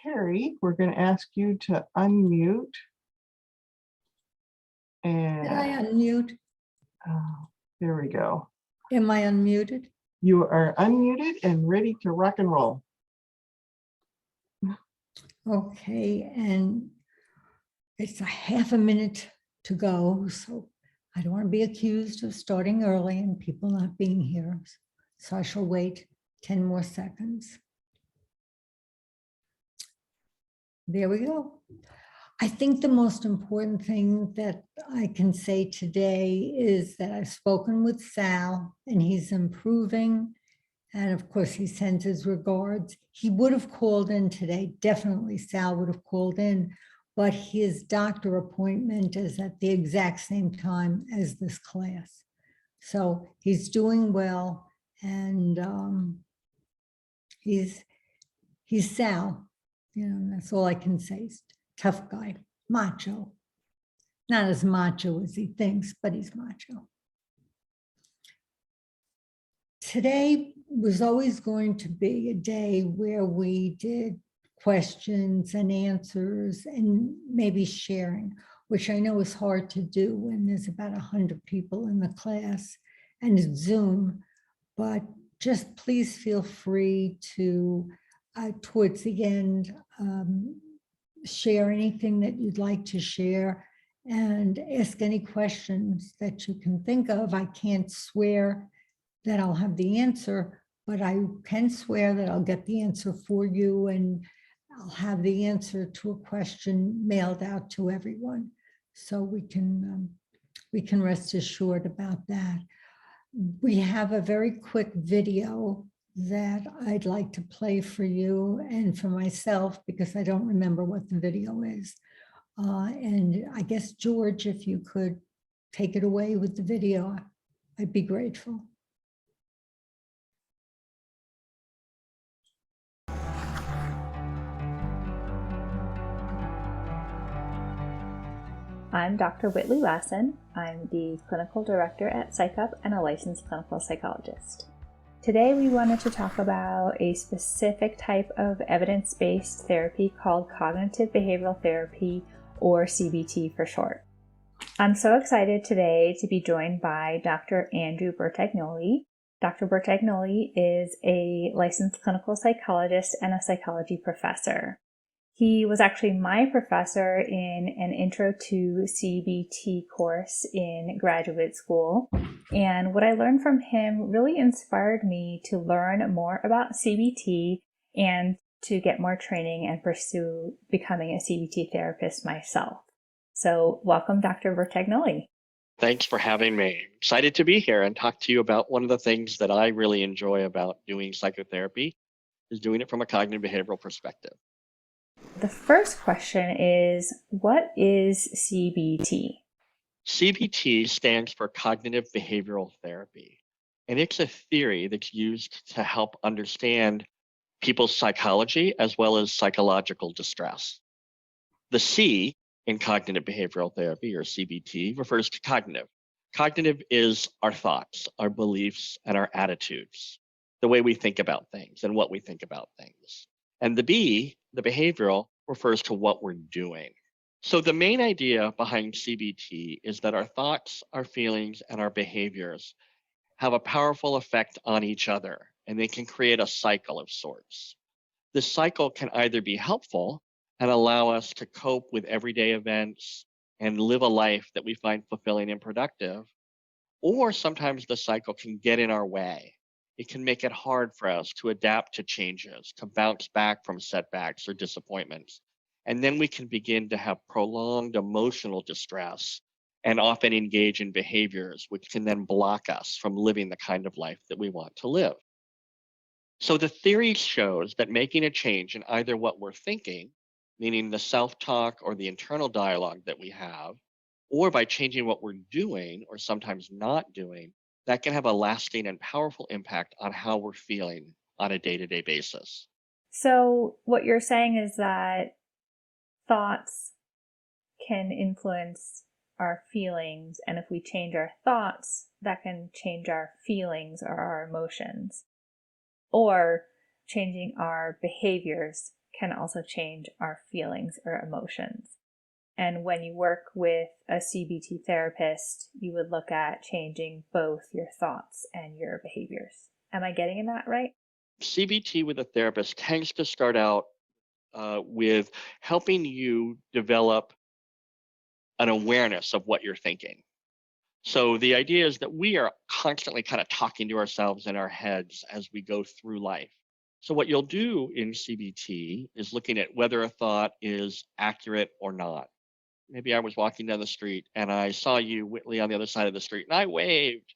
Carrie, we're going to ask you to unmute. And Did I unmute? there we go. Am I unmuted? You are unmuted and ready to rock and roll. Okay, and it's a half a minute to go, so I don't want to be accused of starting early and people not being here. So I shall wait 10 more seconds. There we go. I think the most important thing that I can say today is that I've spoken with Sal and he's improving. And of course, he sends his regards. He would have called in today. Definitely Sal would have called in, but his doctor appointment is at the exact same time as this class. So he's doing well, and he's Sal. You know, that's all I can say. Tough guy, macho. Not as macho as he thinks, but he's macho. Today was always going to be a day where we did questions and answers and maybe sharing, which I know is hard to do when there's about 100 people in the class and it's Zoom, but just please feel free to, towards the end, share anything that you'd like to share and ask any questions that you can think of. I can't swear that I'll have the answer, but I can swear that I'll get the answer for you and I'll have the answer to a question mailed out to everyone. So we can rest assured about that. We have a very quick video that I'd like to play for you and for myself because I don't remember what the video is. And I guess, George, if you could take it away with the video, I'd be grateful. I'm Dr. Whitley Lassen. I'm the clinical director at PsychUp and a licensed clinical psychologist. Today we wanted to talk about a specific type of evidence-based therapy called cognitive behavioral therapy, or CBT for short. I'm so excited today to be joined by Dr. Andrew Bertagnoli. Dr. Bertagnoli is a licensed clinical psychologist and a psychology professor. He was actually my professor in an intro to CBT course in graduate school. And what I learned from him really inspired me to learn more about CBT and to get more training and pursue becoming a CBT therapist myself. So welcome, Dr. Bertagnoli. Thanks for having me. Excited to be here and talk to you about one of the things that I really enjoy about doing psychotherapy is doing it from a cognitive behavioral perspective. The first question is, what is CBT? CBT stands for cognitive behavioral therapy, and it's a theory that's used to help understand people's psychology as well as psychological distress. The C in cognitive behavioral therapy, or CBT, refers to cognitive. Cognitive is our thoughts, our beliefs, and our attitudes, the way we think about things and what we think about things. And the B, the behavioral, refers to what we're doing. So the main idea behind CBT is that our thoughts, our feelings, and our behaviors have a powerful effect on each other, and they can create a cycle of sorts. This cycle can either be helpful and allow us to cope with everyday events and live a life that we find fulfilling and productive, or sometimes the cycle can get in our way. It can make it hard for us to adapt to changes, to bounce back from setbacks or disappointments. And then we can begin to have prolonged emotional distress and often engage in behaviors which can then block us from living the kind of life that we want to live. So the theory shows that making a change in either what we're thinking, meaning the self-talk or the internal dialogue that we have, or by changing what we're doing or sometimes not doing, that can have a lasting and powerful impact on how we're feeling on a day-to-day basis. So what you're saying is that thoughts can influence our feelings, and if we change our thoughts, that can change our feelings or our emotions. Or changing our behaviors can also change our feelings or emotions. And when you work with a CBT therapist, you would look at changing both your thoughts and your behaviors. Am I getting that right? CBT with a therapist tends to start out with helping you develop an awareness of what you're thinking. So the idea is that we are constantly kind of talking to ourselves in our heads as we go through life. So what you'll do in CBT is looking at whether a thought is accurate or not. Maybe I was walking down the street and I saw you, Whitley, on the other side of the street, and I waved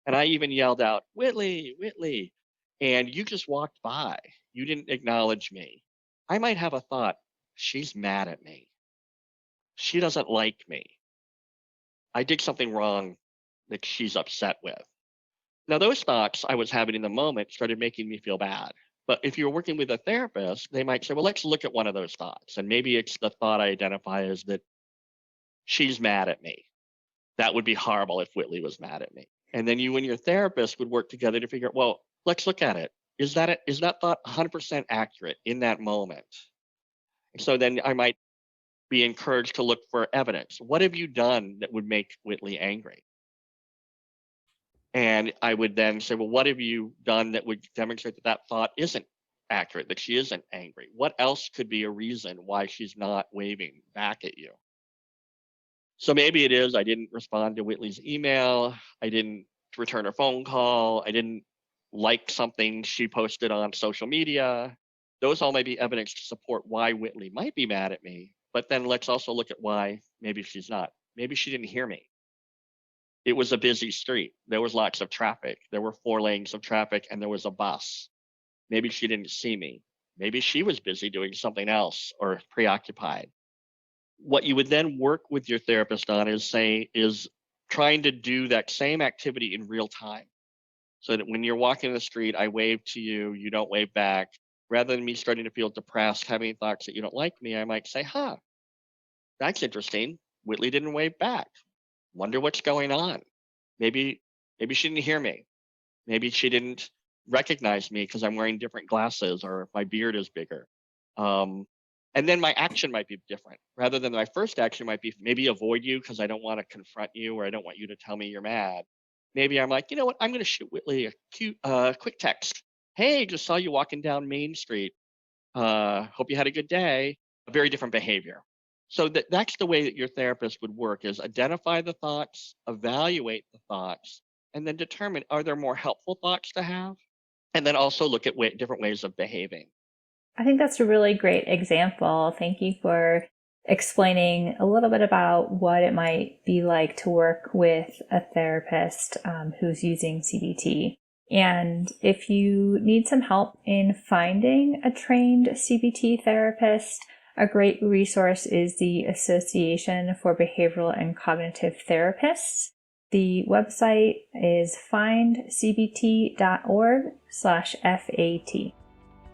and I even yelled out, Whitley, Whitley, and you just walked by. You didn't acknowledge me. I might have a thought, she's mad at me. She doesn't like me. I did something wrong that she's upset with. Now, those thoughts I was having in the moment started making me feel bad. But if you're working with a therapist, they might say, well, let's look at one of those thoughts. And maybe it's the thought I identify as that she's mad at me. That would be horrible if Whitley was mad at me. And then you and your therapist would work together to figure out, well, let's look at it. Is that thought 100% accurate in that moment? So then I might be encouraged to look for evidence. What have you done that would make Whitley angry? And I would then say, well, what have you done that would demonstrate that that thought isn't accurate, that she isn't angry? What else could be a reason why she's not waving back at you? So maybe it is I didn't respond to Whitley's email. I didn't return her phone call. I didn't like something she posted on social media. Those all may be evidence to support why Whitley might be mad at me. But then let's also look at why maybe she's not. Maybe she didn't hear me. It was a busy street. There was lots of traffic. There were 4 lanes of traffic and there was a bus. Maybe she didn't see me. Maybe she was busy doing something else or preoccupied. What you would then work with your therapist on is trying to do that same activity in real time. So that when you're walking the street, I wave to you, you don't wave back. Rather than me starting to feel depressed, having thoughts that you don't like me, I might say, that's interesting. Whitley didn't wave back. Wonder what's going on. Maybe she didn't hear me. Maybe she didn't recognize me because I'm wearing different glasses or my beard is bigger. And then my action might be different. Rather than my first action might be maybe avoid you because I don't want to confront you or I don't want you to tell me you're mad. Maybe I'm like, you know what? I'm going to shoot Whitley a quick text. Hey, just saw you walking down Main Street. Hope you had a good day. A very different behavior. So that's the way that your therapist would work is identify the thoughts, evaluate the thoughts, and then determine, are there more helpful thoughts to have? And then also look at different ways of behaving. I think that's a really great example. Thank you for explaining a little bit about what it might be like to work with a therapist who's using CBT. And if you need some help in finding a trained CBT therapist, a great resource is the Association for Behavioral and Cognitive Therapists. The website is findcbt.org/FAT.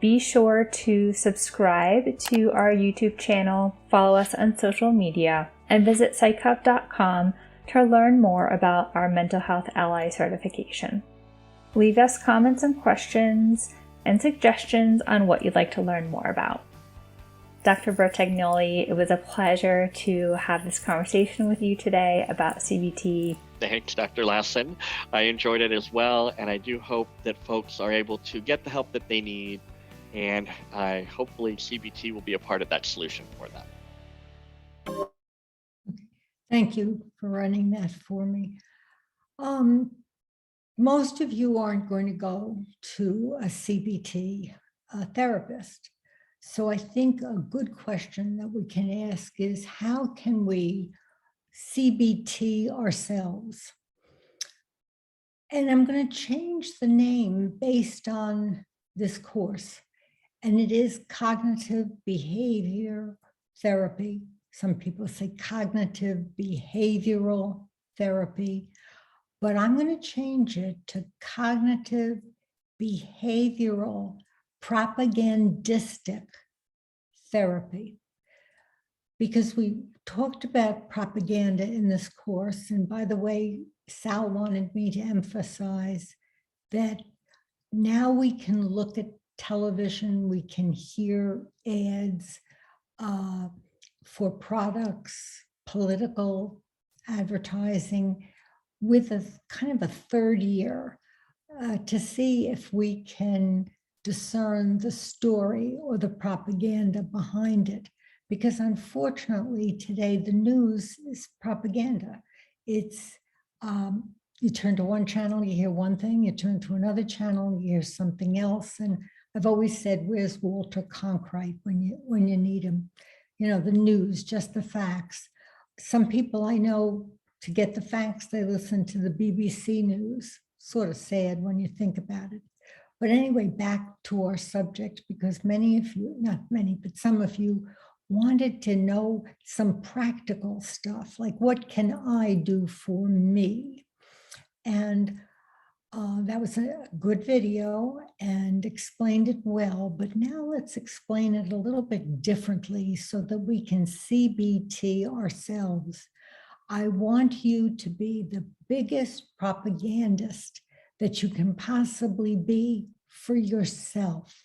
Be sure to subscribe to our YouTube channel, follow us on social media, and visit psychup.com to learn more about our Mental Health Ally certification. Leave us comments and questions and suggestions on what you'd like to learn more about. Dr. Bertagnoli, it was a pleasure to have this conversation with you today about CBT. Thanks, Dr. Lassen. I enjoyed it as well, and I do hope that folks are able to get the help that they need, and hopefully CBT will be a part of that solution for them. Thank you for running that for me. Most of you aren't going to go to a CBT therapist. So I think a good question that we can ask is, how can we CBT ourselves? And I'm going to change the name based on this course. And it is cognitive behavior therapy. Some people say cognitive behavioral therapy, but I'm going to change it to cognitive behavioral propagandistic therapy, because we talked about propaganda in this course. And by the way, Sal wanted me to emphasize that now we can look at television, we can hear ads for products, political advertising, with a kind of a third ear to see if we can discern the story or the propaganda behind it. Because unfortunately today the news is propaganda. It's you turn to one channel, you hear one thing, you turn to another channel, you hear something else. And I've always said, where's Walter Cronkite when you need him? You know, the news, just the facts. Some people I know, to get the facts, they listen to the BBC News. Sort of sad when you think about it. But anyway, back to our subject, because many of you, not many, but some of you wanted to know some practical stuff, like what can I do for me? And that was a good video and explained it well, but now let's explain it a little bit differently so that we can CBT ourselves. I want you to be the biggest propagandist that you can possibly be for yourself,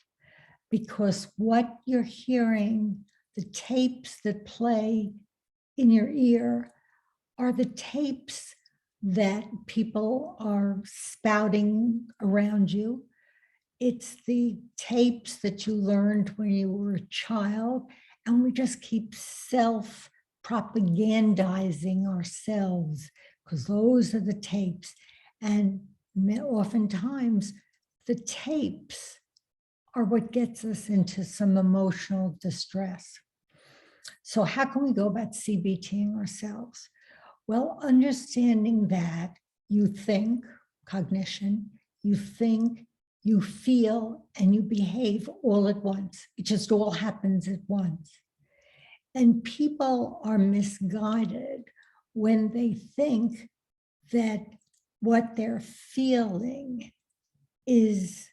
because what you're hearing, the tapes that play in your ear, are the tapes that people are spouting around you. It's the tapes that you learned when you were a child, and we just keep self-propagandizing ourselves because those are the tapes. And oftentimes the tapes are what gets us into some emotional distress. So how can we go about CBTing ourselves? Well, understanding that you think, cognition, you think, you feel, and you behave all at once. It just all happens at once. And people are misguided when they think that what they're feeling is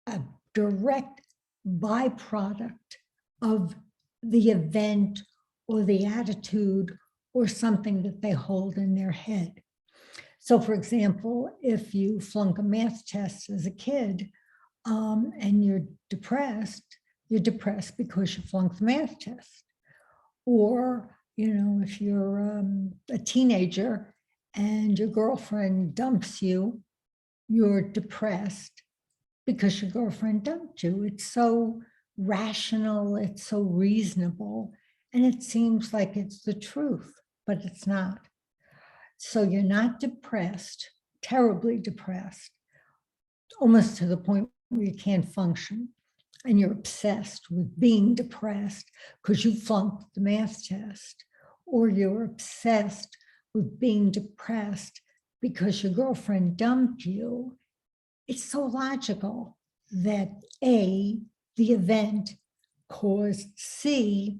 a direct byproduct of the event or the attitude or something that they hold in their head. So for example, if you flunk a math test as a kid and you're depressed because you flunked the math test. Or, you know, if you're a teenager and your girlfriend dumps you, you're depressed because your girlfriend dumped you. It's so rational, it's so reasonable, and it seems like it's the truth, but it's not. So you're not depressed, terribly depressed, almost to the point where you can't function, and you're obsessed with being depressed because you flunked the math test, or you're obsessed with being depressed because your girlfriend dumped you. It's so logical that A, the event caused C,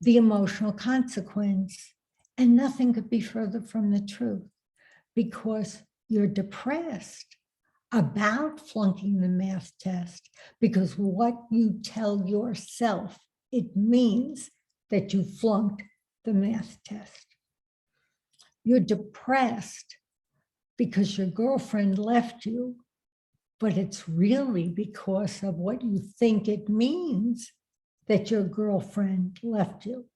the emotional consequence, and nothing could be further from the truth, because you're depressed about flunking the math test because what you tell yourself, it means that you flunked the math test. You're depressed because your girlfriend left you, but it's really because of what you think it means that your girlfriend left you.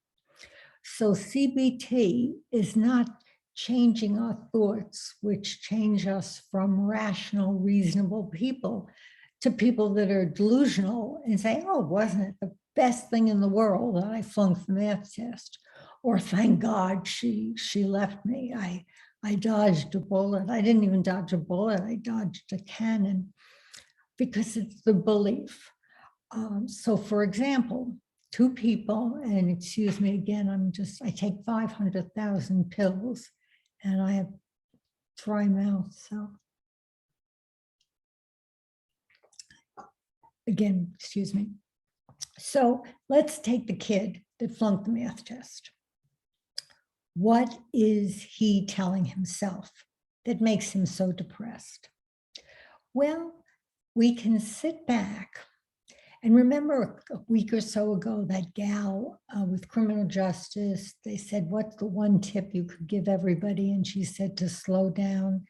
So CBT is not changing our thoughts, which change us from rational, reasonable people to people that are delusional and say, oh, wasn't it the best thing in the world that I flunked the math test? Or thank God she left me. I dodged a bullet. I didn't even dodge a bullet. I dodged a cannon, because it's the belief. So for example, two people, and excuse me again, I take 500,000 pills and I have dry mouth, so. Again, excuse me. So let's take the kid that flunked the math test. What is he telling himself that makes him so depressed? Well, we can sit back and remember a week or so ago, that gal with criminal justice, they said, what's the one tip you could give everybody? And she said to slow down.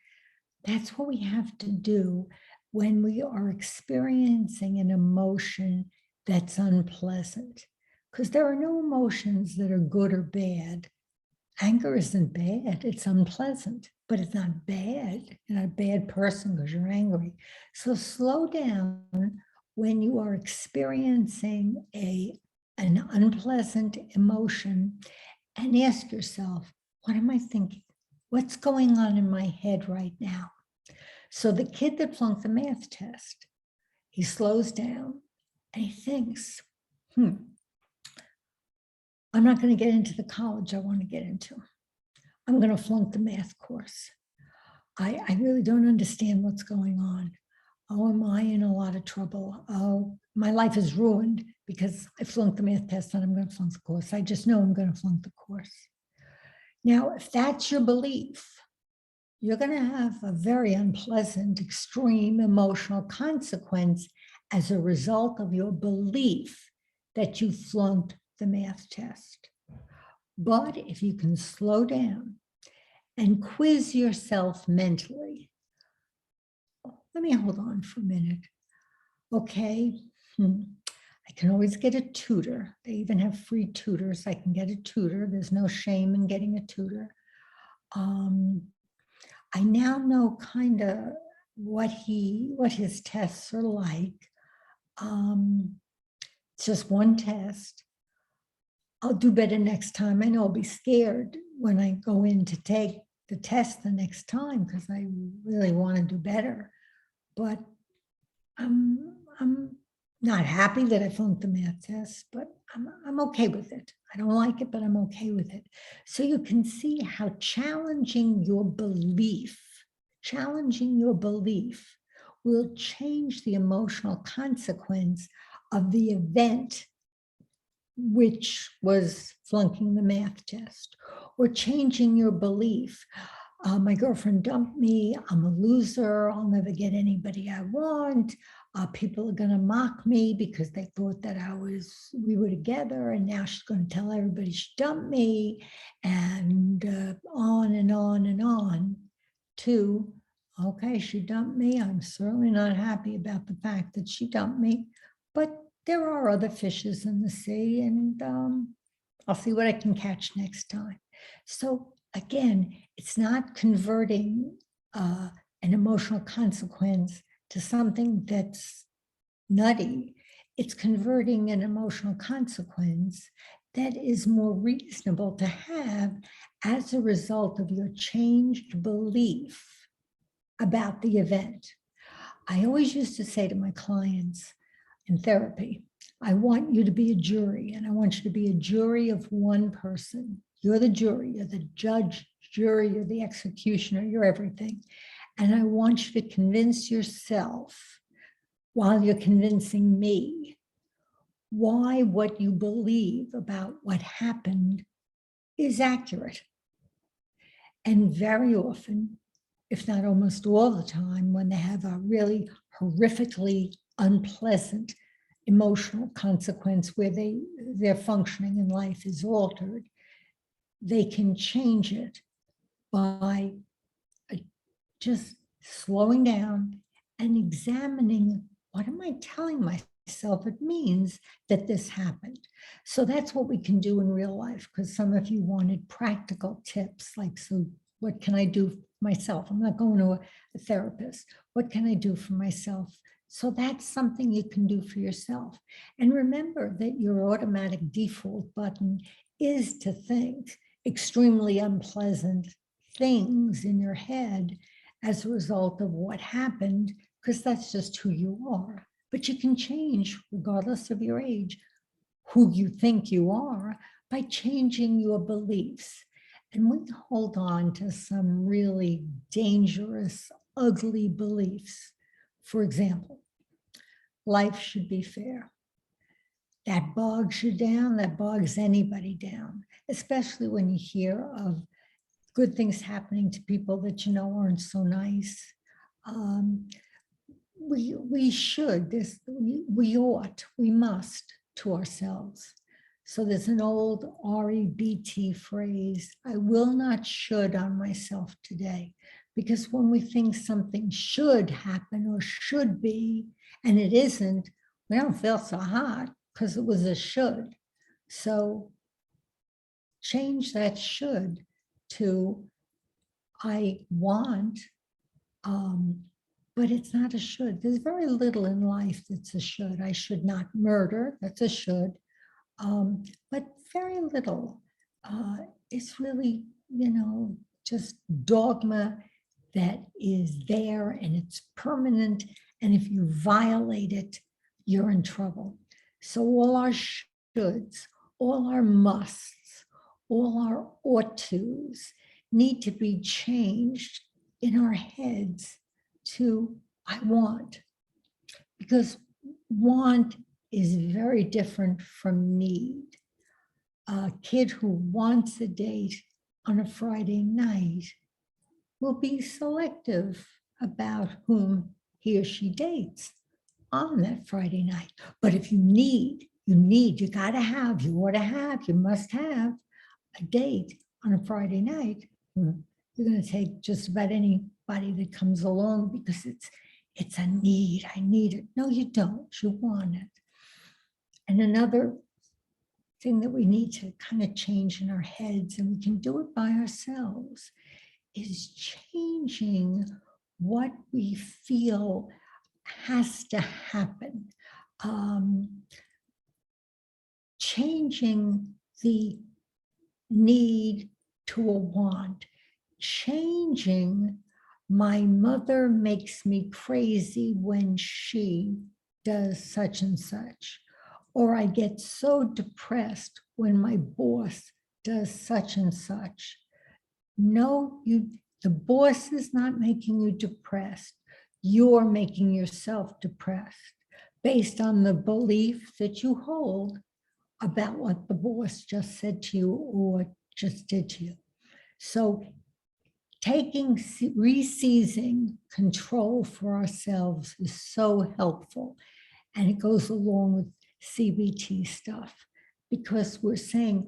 That's what we have to do. when we are experiencing an emotion that's unpleasant, because there are no emotions that are good or bad. Anger isn't bad, it's unpleasant, but it's not bad. You're not a bad person because you're angry. So slow down when you are experiencing an unpleasant emotion and ask yourself, what am I thinking? What's going on in my head right now? So the kid that flunked the math test, he slows down and he thinks, I'm not going to get into the college I want to get into. I'm going to flunk the math course. I really don't understand what's going on. Oh, am I in a lot of trouble? Oh, my life is ruined because I flunked the math test and I'm going to flunk the course. I just know I'm going to flunk the course. Now, if that's your belief, you're going to have a very unpleasant, extreme emotional consequence as a result of your belief that you flunked the math test. But if you can slow down and quiz yourself mentally, let me hold on for a minute. Okay, I can always get a tutor. They even have free tutors. I can get a tutor. There's no shame in getting a tutor. I now know kind of what his tests are like. It's just one test. I'll do better next time. I know I'll be scared when I go in to take the test the next time because I really want to do better. But I'm not happy that I flunked the math test, but I'm okay with it. I don't like it, but I'm okay with it. So you can see how challenging your belief will change the emotional consequence of the event, which was flunking the math test, or changing your belief. My girlfriend dumped me. I'm a loser. I'll never get anybody I want. People are going to mock me because they thought that we were together, and now she's going to tell everybody she dumped me, and on and on and on to, okay, she dumped me. I'm certainly not happy about the fact that she dumped me, but there are other fishes in the sea, and I'll see what I can catch next time. So again, it's not converting an emotional consequence to something that's nutty. It's converting an emotional consequence that is more reasonable to have as a result of your changed belief about the event. I always used to say to my clients in therapy, I want you to be a jury, and I want you to be a jury of one person. You're the jury, you're the judge, jury, you're the executioner, you're everything. And I want you to convince yourself, while you're convincing me, why what you believe about what happened is accurate. And very often, if not almost all the time, when they have a really horrifically unpleasant emotional consequence where their functioning in life is altered, they can change it by just slowing down and examining, what am I telling myself it means that this happened? So that's what we can do in real life, because some of you wanted practical tips, like, so what can I do for myself? I'm not going to a therapist. What can I do for myself? So that's something you can do for yourself. And remember that your automatic default button is to think extremely unpleasant things in your head as a result of what happened, because that's just who you are. But you can change, regardless of your age, who you think you are by changing your beliefs. And we hold on to some really dangerous, ugly beliefs. For example, life should be fair. That bogs you down, that bogs anybody down, especially when you hear of good things happening to people that you know aren't so nice. We should, we ought, we must to ourselves. So there's an old REBT phrase, I will not should on myself today, Because when we think something should happen or should be, and it isn't, we don't feel so hot because it was a should. So change that should to I want, but it's not a should. There's very little in life that's a should. I should not murder, that's a should, but very little. It's really, just dogma that is there and it's permanent. And if you violate it, you're in trouble. So all our shoulds, all our musts, all our ought tos need to be changed in our heads to I want. Because want is very different from need. A kid who wants a date on a Friday night will be selective about whom he or she dates on that Friday night. But if you gotta have, you ought to have, you must have a date on a Friday night, you're gonna take just about anybody that comes along because it's a need, I need it. No, you don't, you want it. And another thing that we need to kind of change in our heads, and we can do it by ourselves, is changing what we feel has to happen. Changing the need to a want. Changing my mother makes me crazy when she does such and such. Or I get so depressed when my boss does such and such. No, the boss is not making you depressed. You're making yourself depressed based on the belief that you hold about what the boss just said to you or just did to you. So reseizing control for ourselves is so helpful. And it goes along with CBT stuff because we're saying,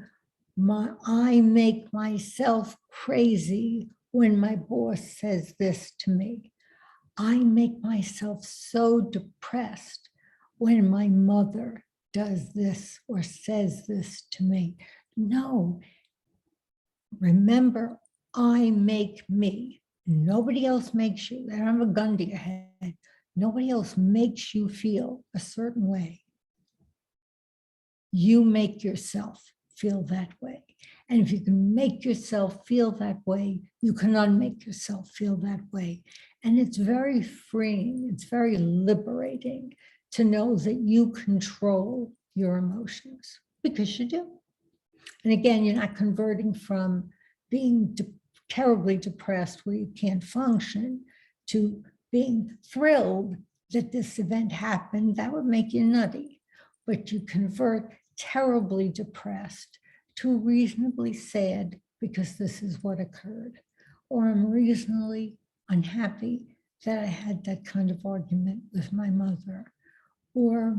I make myself crazy when my boss says this to me. I make myself so depressed when my mother does this or says this to me. No, remember, I make me. Nobody else makes you. They don't have a gun to your head. Nobody else makes you feel a certain way. You make yourself feel that way. And if you can make yourself feel that way, you can unmake yourself feel that way. And it's very freeing, it's very liberating to know that you control your emotions, because you do. And again, you're not converting from being terribly depressed where you can't function to being thrilled that this event happened. That would make you nutty. But you convert terribly depressed to reasonably sad because this is what occurred. Or I'm reasonably unhappy that I had that kind of argument with my mother. Or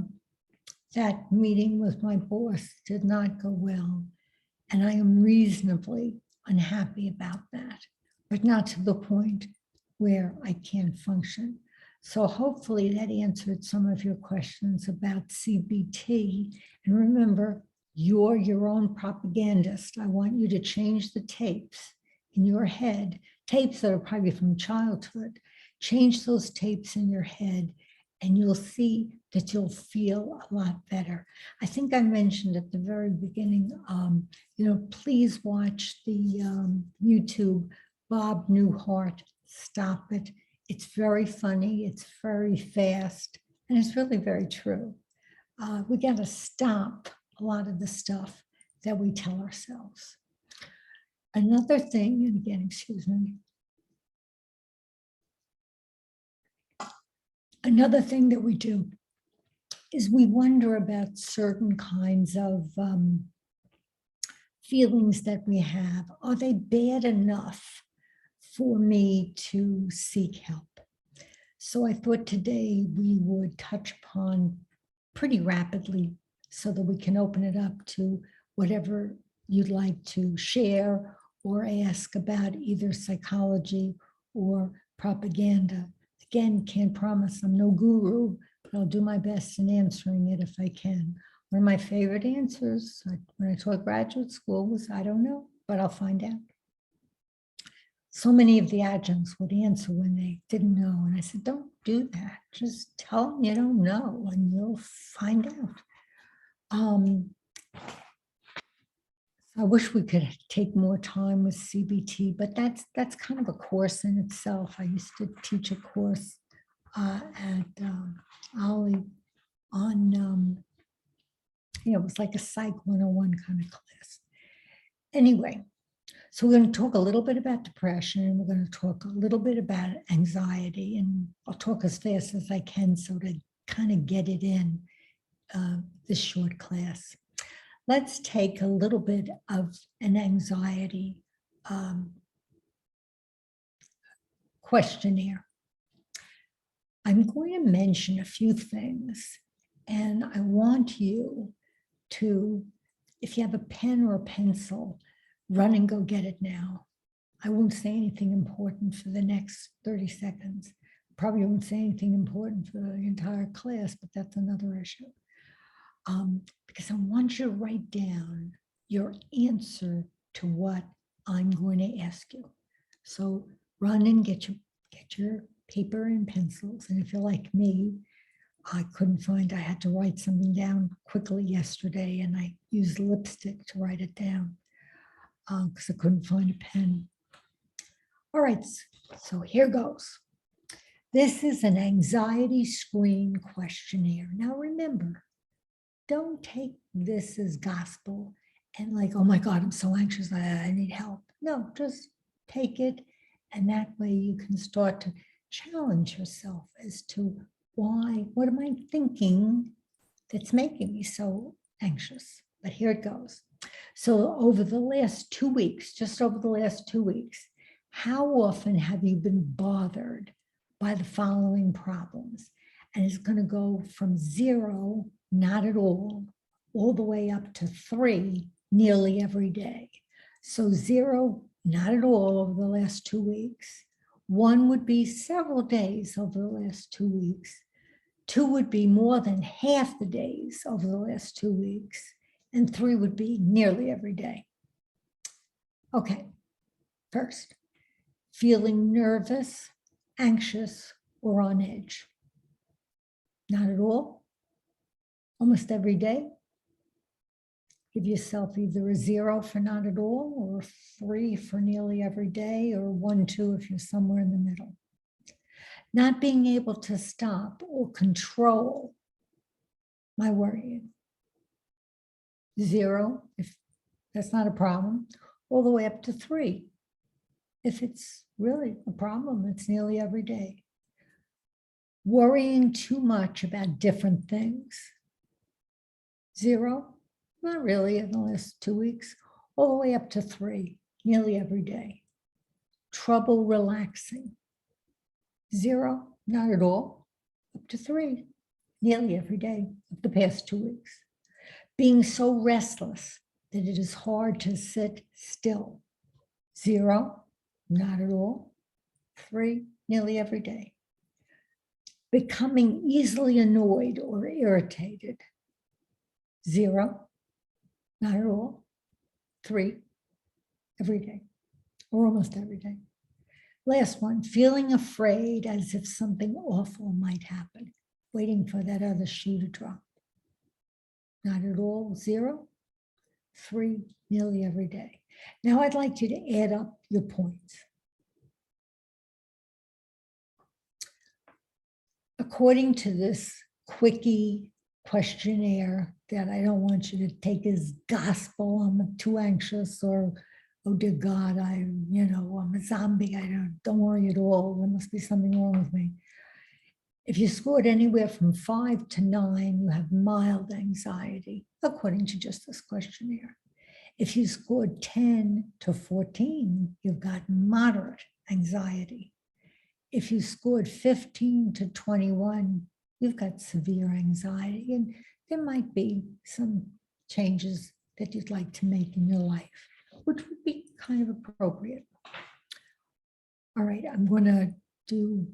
that meeting with my boss did not go well. And I am reasonably unhappy about that, but not to the point where I can't function. So hopefully that answered some of your questions about CBT. And remember, you're your own propagandist. I want you to change the tapes in your head, tapes that are probably from childhood. Change those tapes in your head and you'll see that you'll feel a lot better. I think I mentioned at the very beginning, please watch the YouTube Bob Newhart, Stop It. It's very funny, it's very fast, and it's really very true. We got to stop a lot of the stuff that we tell ourselves. Another thing, and again, excuse me. Another thing that we do is we wonder about certain kinds of feelings that we have. Are they bad enough for me to seek help? So I thought today we would touch upon pretty rapidly so that we can open it up to whatever you'd like to share or ask about either psychology or propaganda. Again, can't promise, I'm no guru, but I'll do my best in answering it if I can. One of my favorite answers when I taught graduate school was, I don't know, but I'll find out. So many of the adjuncts would answer when they didn't know. And I said, don't do that. Just tell them you don't know and you'll find out. I wish we could take more time with CBT, but that's kind of a course in itself. I used to teach a course at Ollie on, it was like a Psych 101 kind of class. Anyway, so we're going to talk a little bit about depression, and we're going to talk a little bit about anxiety, and I'll talk as fast as I can so to kind of get it in this short class. Let's take a little bit of an anxiety questionnaire. I'm going to mention a few things, and I want you to, if you have a pen or a pencil, run and go get it now. I won't say anything important for the next 30 seconds. Probably won't say anything important for the entire class, but that's another issue. Because I want you to write down your answer to what I'm going to ask you. So run and get your paper and pencils. And if you're like me, I had to write something down quickly yesterday, and I used lipstick to write it down because I couldn't find a pen. All right, so here goes. This is an anxiety screen questionnaire. Now remember, don't take this as gospel and like, oh my God, I'm so anxious, I need help. No, just take it. And that way you can start to challenge yourself as to why, what am I thinking that's making me so anxious? But here it goes. So over the last 2 weeks, just over the last 2 weeks, how often have you been bothered by the following problems? And it's going to go from 0, not at all the way up to 3, nearly every day. So 0, not at all over the last 2 weeks. 1 would be several days over the last 2 weeks. 2 would be more than half the days over the last 2 weeks. And 3 would be nearly every day. Okay, first, feeling nervous, anxious, or on edge. Not at all. Almost every day. Give yourself either a 0 for not at all, or 3 for nearly every day, or 1, 2 if you're somewhere in the middle. Not being able to stop or control my worrying. 0 if that's not a problem, all the way up to 3. If it's really a problem, it's nearly every day. Worrying too much about different things. 0, not really in the last 2 weeks, all the way up to 3, nearly every day. Trouble relaxing. 0, not at all, up to 3, nearly every day of the past 2 weeks. Being so restless that it is hard to sit still. 0, not at all, 3, nearly every day. Becoming easily annoyed or irritated. 0, not at all, 3, every day, or almost every day. Last one, feeling afraid as if something awful might happen, waiting for that other shoe to drop. Not at all, 0, 3, nearly every day. Now I'd like you to add up your points. According to this quickie questionnaire that I don't want you to take as gospel, I'm too anxious, or oh dear God, I'm a zombie, don't worry at all, there must be something wrong with me. If you scored anywhere from 5 to 9, you have mild anxiety, according to just this questionnaire. If you scored 10 to 14, you've got moderate anxiety. If you scored 15 to 21, you've got severe anxiety, and there might be some changes that you'd like to make in your life, which would be kind of appropriate. All right, I'm going to do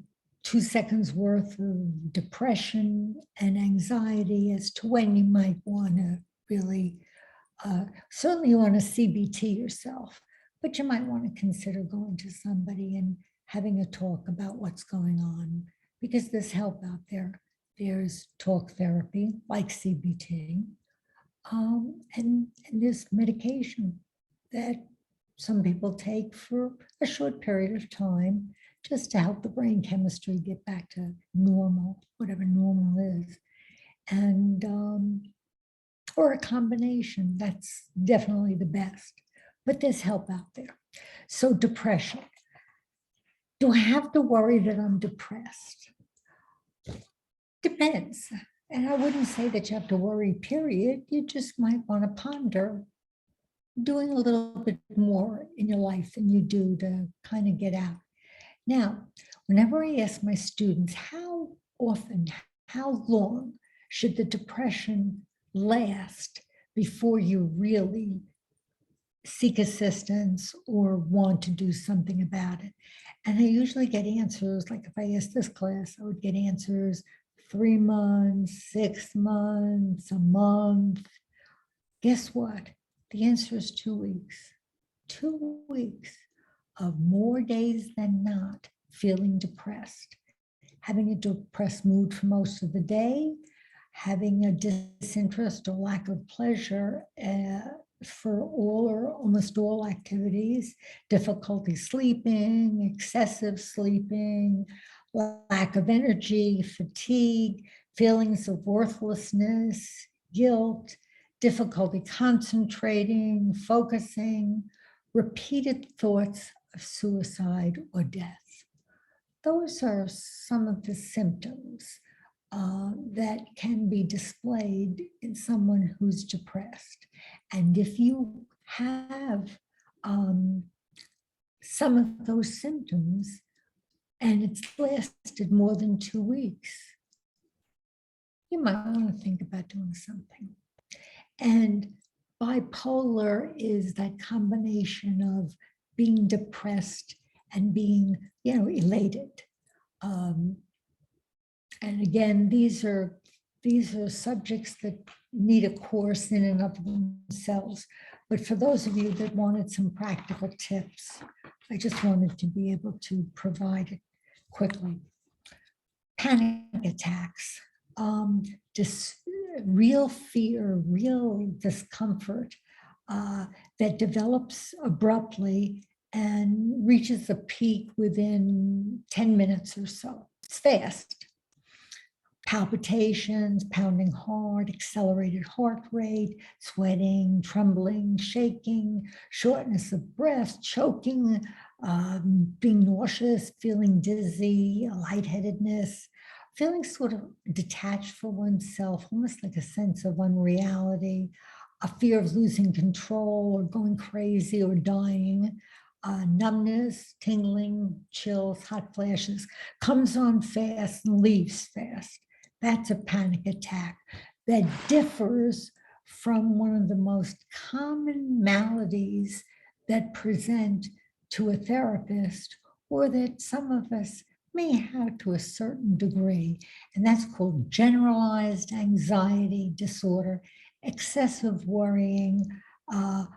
2 seconds worth of depression and anxiety as to when you might want to really, certainly you want to CBT yourself, but you might want to consider going to somebody and having a talk about what's going on, because there's help out there. There's talk therapy like CBT, and there's medication that some people take for a short period of time just to help the brain chemistry get back to normal, whatever normal is. And, or a combination, that's definitely the best, but there's help out there. So depression. Do I have to worry that I'm depressed? Depends. And I wouldn't say that you have to worry, period. You just might want to ponder doing a little bit more in your life than you do to kind of get out. Now, whenever I ask my students, how often, how long should the depression last before you really seek assistance or want to do something about it? And I usually get answers, like if I ask this class, I would get answers 3 months, 6 months, a month. Guess what? The answer is 2 weeks. 2 weeks of more days than not feeling depressed, having a depressed mood for most of the day, having a disinterest or lack of pleasure for all or almost all activities, difficulty sleeping, excessive sleeping, lack of energy, fatigue, feelings of worthlessness, guilt, difficulty concentrating, focusing, repeated thoughts of suicide or death. Those are some of the symptoms that can be displayed in someone who's depressed. And if you have some of those symptoms and it's lasted more than 2 weeks, you might want to think about doing something. And bipolar is that combination of being depressed and being, elated. And again, these are subjects that need a course in and of themselves. But for those of you that wanted some practical tips, I just wanted to be able to provide it quickly. Panic attacks, real fear, real discomfort that develops abruptly and reaches a peak within 10 minutes or so. It's fast. Palpitations, pounding heart, accelerated heart rate, sweating, trembling, shaking, shortness of breath, choking, being nauseous, feeling dizzy, lightheadedness, feeling sort of detached from oneself, almost like a sense of unreality, a fear of losing control or going crazy or dying, numbness, tingling, chills, hot flashes, comes on fast and leaves fast. That's a panic attack that differs from one of the most common maladies that present to a therapist, or that some of us may have to a certain degree, and that's called generalized anxiety disorder, excessive worrying,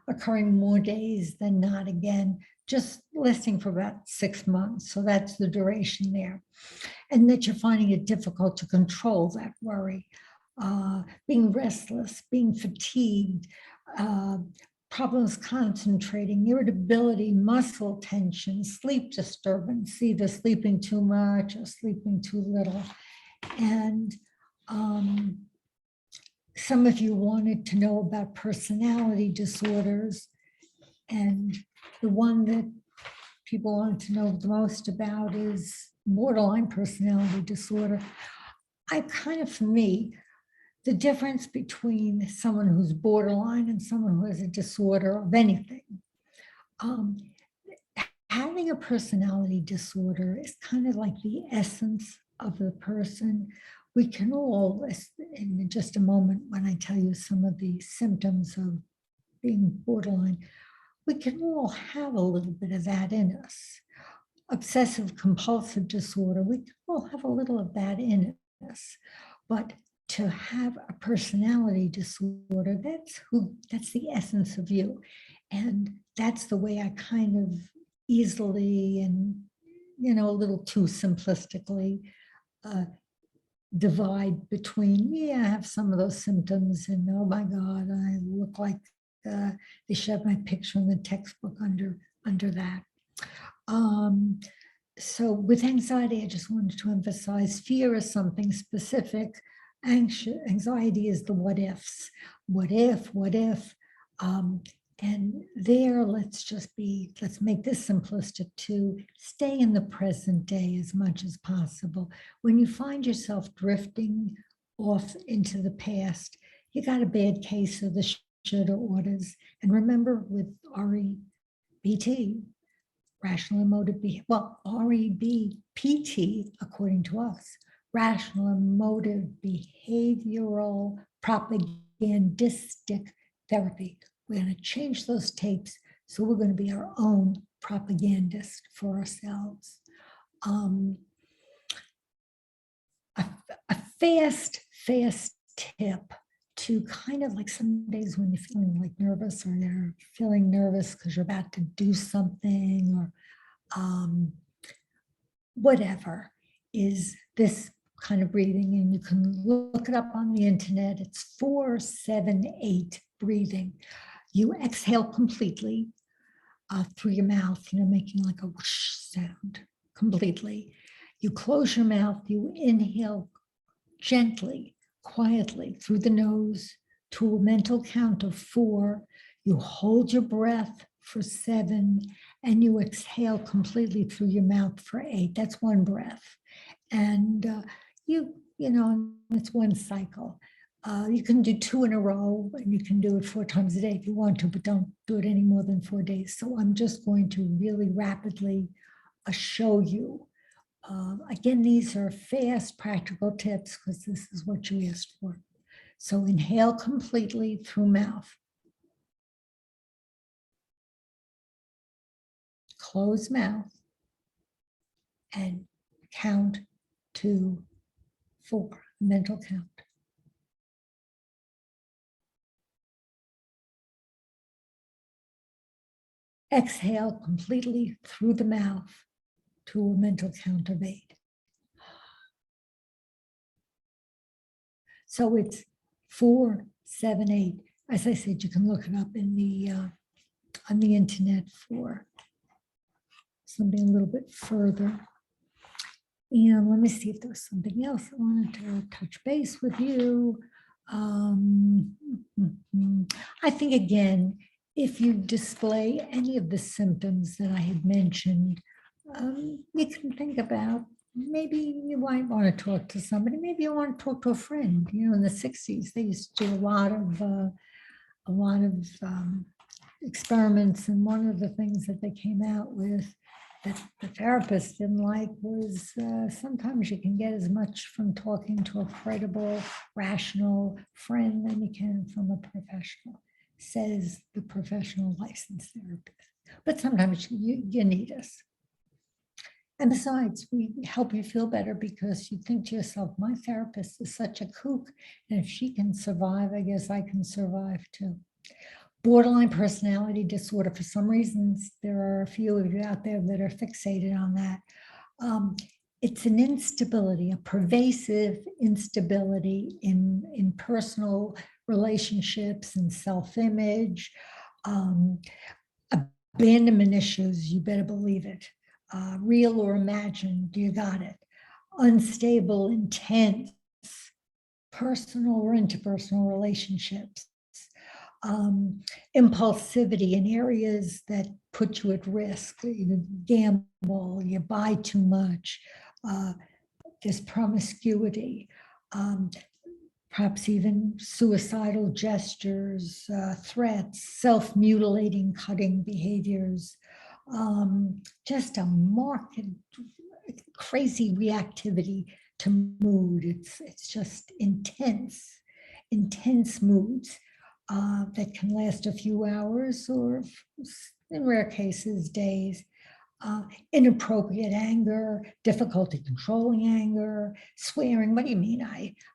occurring more days than not, again, just lasting for about 6 months. So that's the duration there. And that you're finding it difficult to control that worry, being restless, being fatigued, problems concentrating, irritability, muscle tension, sleep disturbance, either sleeping too much or sleeping too little. And some of you wanted to know about personality disorders, and the one that people want to know the most about is borderline personality disorder. For me, the difference between someone who's borderline and someone who has a disorder of anything, having a personality disorder is kind of like the essence of the person. We can all, in just a moment when I tell you some of the symptoms of being borderline, we can all have a little bit of that in us. obsessive compulsive disorder, we all have a little of that in us. But to have a personality disorder, that's the essence of you. And that's the way I kind of easily and, a little too simplistically divide between, I have some of those symptoms and oh my God, I look like they should have my picture in the textbook under that. So with anxiety, I just wanted to emphasize fear is something specific. Anxiety is the what ifs. What if? And there, let's make this simplistic too. Stay in the present day as much as possible. When you find yourself drifting off into the past, you got a bad case of the shoulda, oughtas. And remember with REBT, rational emotive behavior, well, REBPT, according to us, rational emotive behavioral propagandistic therapy. We're going to change those tapes, so we're going to be our own propagandist for ourselves. A fast tip to kind of like some days when you're feeling like nervous or you're feeling nervous because you're about to do something or whatever, is this kind of breathing. And you can look it up on the internet. It's 4-7-8 breathing. You exhale completely through your mouth, making like a whoosh sound completely. You close your mouth, you inhale gently, quietly through the nose to a mental count of 4. You hold your breath for 7, and you exhale completely through your mouth for 8. That's one breath. And it's one cycle. You can do 2 in a row, and you can do it 4 times a day if you want to, but don't do it any more than 4 days. So I'm just going to really rapidly show you. Again, these are fast, practical tips because this is what you asked for. So inhale completely through mouth. Close mouth and count to 4, mental count. Exhale completely through the mouth to a mental count of 8. So it's 4-7-8. As I said, you can look it up in the on the internet for something a little bit further. And let me see if there was something else I wanted to touch base with you. I think, again, if you display any of the symptoms that I had mentioned, you can think about maybe you might want to talk to somebody. Maybe you want to talk to a friend. In the 60s, they used to do a lot of experiments, and one of the things that they came out with that the therapist didn't like was sometimes you can get as much from talking to a credible, rational friend than you can from a professional, says the professional licensed therapist. But sometimes you need us. And besides, we help you feel better because you think to yourself, my therapist is such a kook, and if she can survive, I guess I can survive too. Borderline personality disorder, for some reasons, there are a few of you out there that are fixated on that. It's an instability, a pervasive instability in personal relationships and self-image, abandonment issues, you better believe it. Real or imagined, you got it. Unstable, intense, personal or interpersonal relationships. Impulsivity in areas that put you at risk. You gamble, you buy too much. There's promiscuity. Perhaps even suicidal gestures, threats, self-mutilating, cutting behaviors. Just a marked, crazy reactivity to mood. It's just intense moods that can last a few hours or, in rare cases, days. inappropriate anger, difficulty controlling anger, swearing. What do you mean?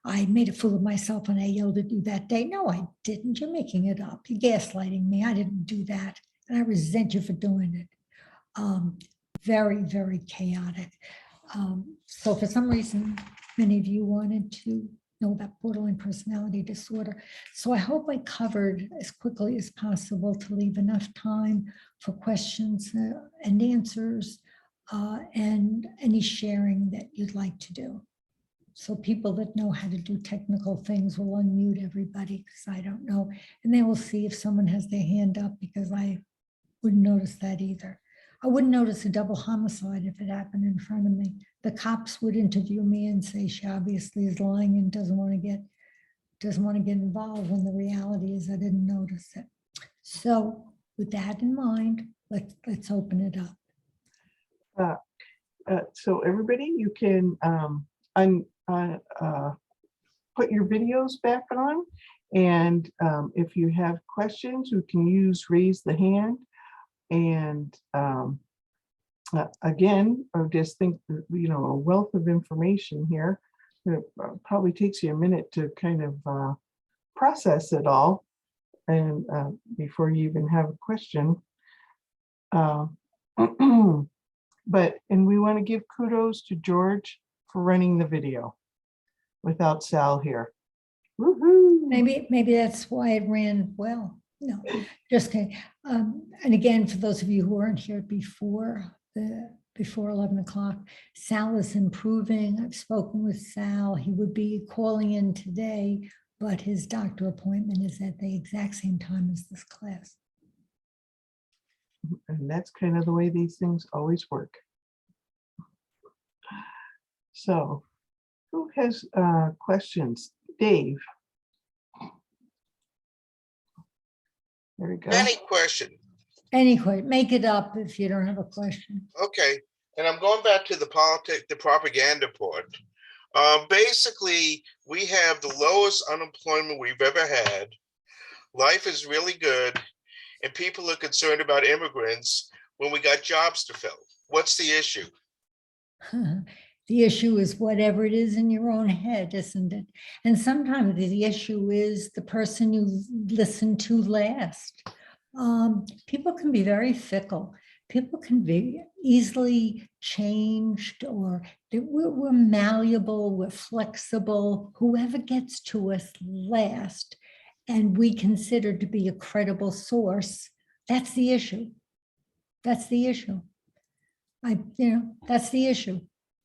I made a fool of myself and I yelled at you that day. No, I didn't. You're making it up. You're gaslighting me. I didn't do that. And I resent you for doing it. Very, very chaotic. So for some reason, many of you wanted to know about borderline personality disorder. So I hope I covered as quickly as possible to leave enough time for questions and answers and any sharing that you'd like to do. So people that know how to do technical things will unmute everybody because I don't know. And they will see if someone has their hand up because I wouldn't notice that either. I wouldn't notice a double homicide if it happened in front of me. The cops would interview me and say she obviously is lying and doesn't want to get involved, when the reality is I didn't notice it. So with that in mind, let's open it up. So everybody, you can put your videos back on, and if you have questions, you can use raise the hand. And again, I just think that, a wealth of information here. It probably takes you a minute to kind of process it all, and before you even have a question. And we want to give kudos to George for running the video without Sal here. Woohoo! Maybe that's why it ran well. No, just kidding. And again, for those of you who weren't here before 11 o'clock, Sal is improving. I've spoken with Sal. He would be calling in today, but his doctor appointment is at the exact same time as this class. And that's kind of the way these things always work. So who has questions? Dave. There we go. Any question? Anyway, make it up if you don't have a question. Okay, and I'm going back to the propaganda part. Basically, we have the lowest unemployment we've ever had. Life is really good, and people are concerned about immigrants when we got jobs to fill. What's the issue? The issue is whatever it is in your own head, isn't it? And sometimes the issue is the person you listen to last. People can be very fickle. People can be easily changed, or we're malleable, we're flexible. Whoever gets to us last and we consider to be a credible source, that's the issue. That's the issue. That's the issue.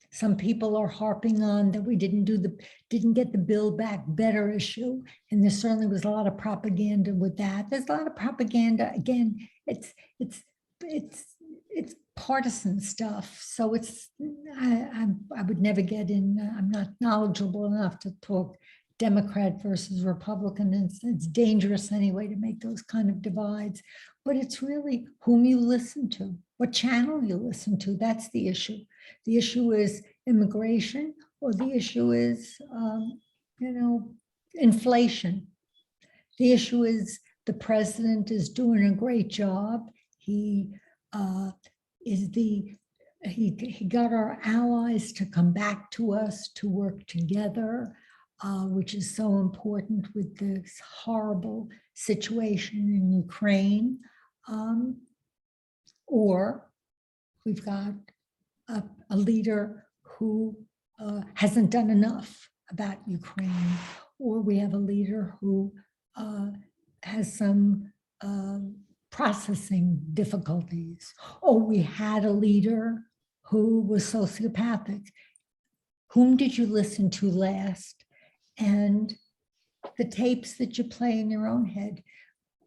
Some people are harping on that we didn't get the Build Back Better issue, and there certainly was a lot of propaganda with that. There's a lot of propaganda. Again, it's partisan stuff. So I would never get in. I'm not knowledgeable enough to talk Democrat versus Republican. It's dangerous anyway to make those kind of divides. But it's really whom you listen to, what channel you listen to. That's the issue. The issue is immigration, or the issue is, inflation. The issue is the president is doing a great job. He got our allies to come back to us to work together, which is so important with this horrible situation in Ukraine. Or we've got a leader who hasn't done enough about Ukraine, or we have a leader who has some processing difficulties, or we had a leader who was sociopathic. Whom did you listen to last? And the tapes that you play in your own head,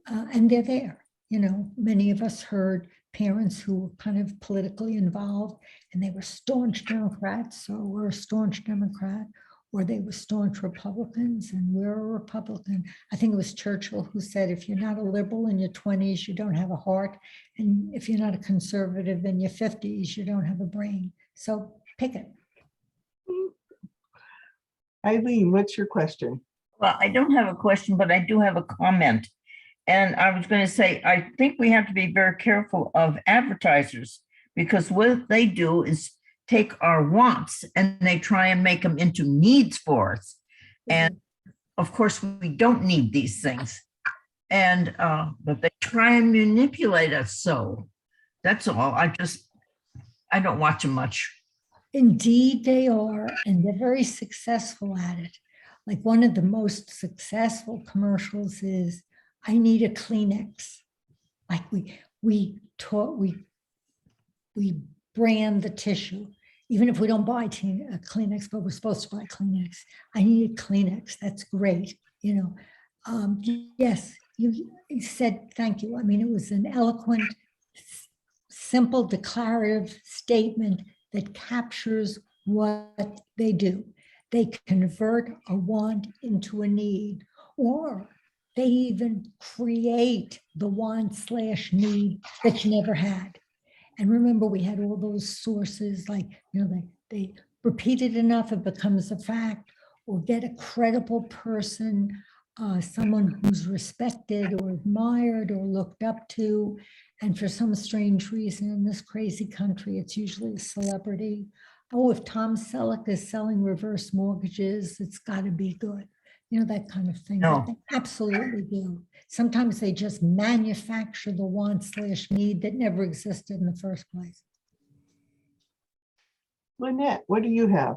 and they're there. Many of us heard parents who were kind of politically involved, and they were staunch Democrats, or we're a staunch Democrat, or they were staunch Republicans, and we're a Republican. I think it was Churchill who said, if you're not a liberal in your 20s, you don't have a heart. And if you're not a conservative in your 50s, you don't have a brain. So pick it. Eileen, what's your question? Well, I don't have a question, but I do have a comment. And I was going to say, I think we have to be very careful of advertisers, because what they do is take our wants and they try and make them into needs for us. And of course, we don't need these things. And but they try and manipulate us. So that's all. I don't watch them much. Indeed, they are, and they're very successful at it. Like one of the most successful commercials is, "I need a Kleenex." Like we brand the tissue, even if we don't buy a Kleenex, but we're supposed to buy Kleenex. "I need a Kleenex." That's great, you know. Yes, you said thank you. I mean, it was an eloquent, simple, declarative statement that captures what they do. They convert a want into a need, or they even create the want/need that you never had. And remember, we had all those sources, like, you know, they repeat it enough, it becomes a fact, or get a credible person, someone who's respected or admired or looked up to. And for some strange reason in this crazy country, it's usually a celebrity. Oh, if Tom Selleck is selling reverse mortgages, it's got to be good. You know, that kind of thing. No. They absolutely do. Sometimes they just manufacture the want/need that never existed in the first place. Lynette, what do you have?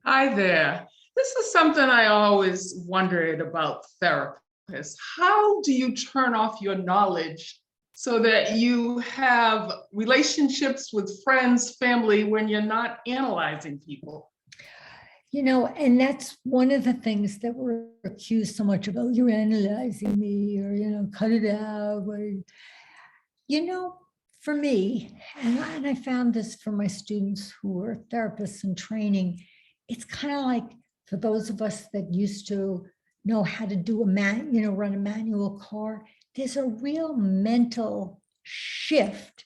Hi there. This is something I always wondered about therapists. How do you turn off your knowledge so that you have relationships with friends, family, when you're not analyzing people? You know, and that's one of the things that we're accused so much about. You're analyzing me, or, you know, cut it out. Or, you know, for me, and I found this for my students who are therapists in training, it's kind of like for those of us that used to know how to do run a manual car, there's a real mental shift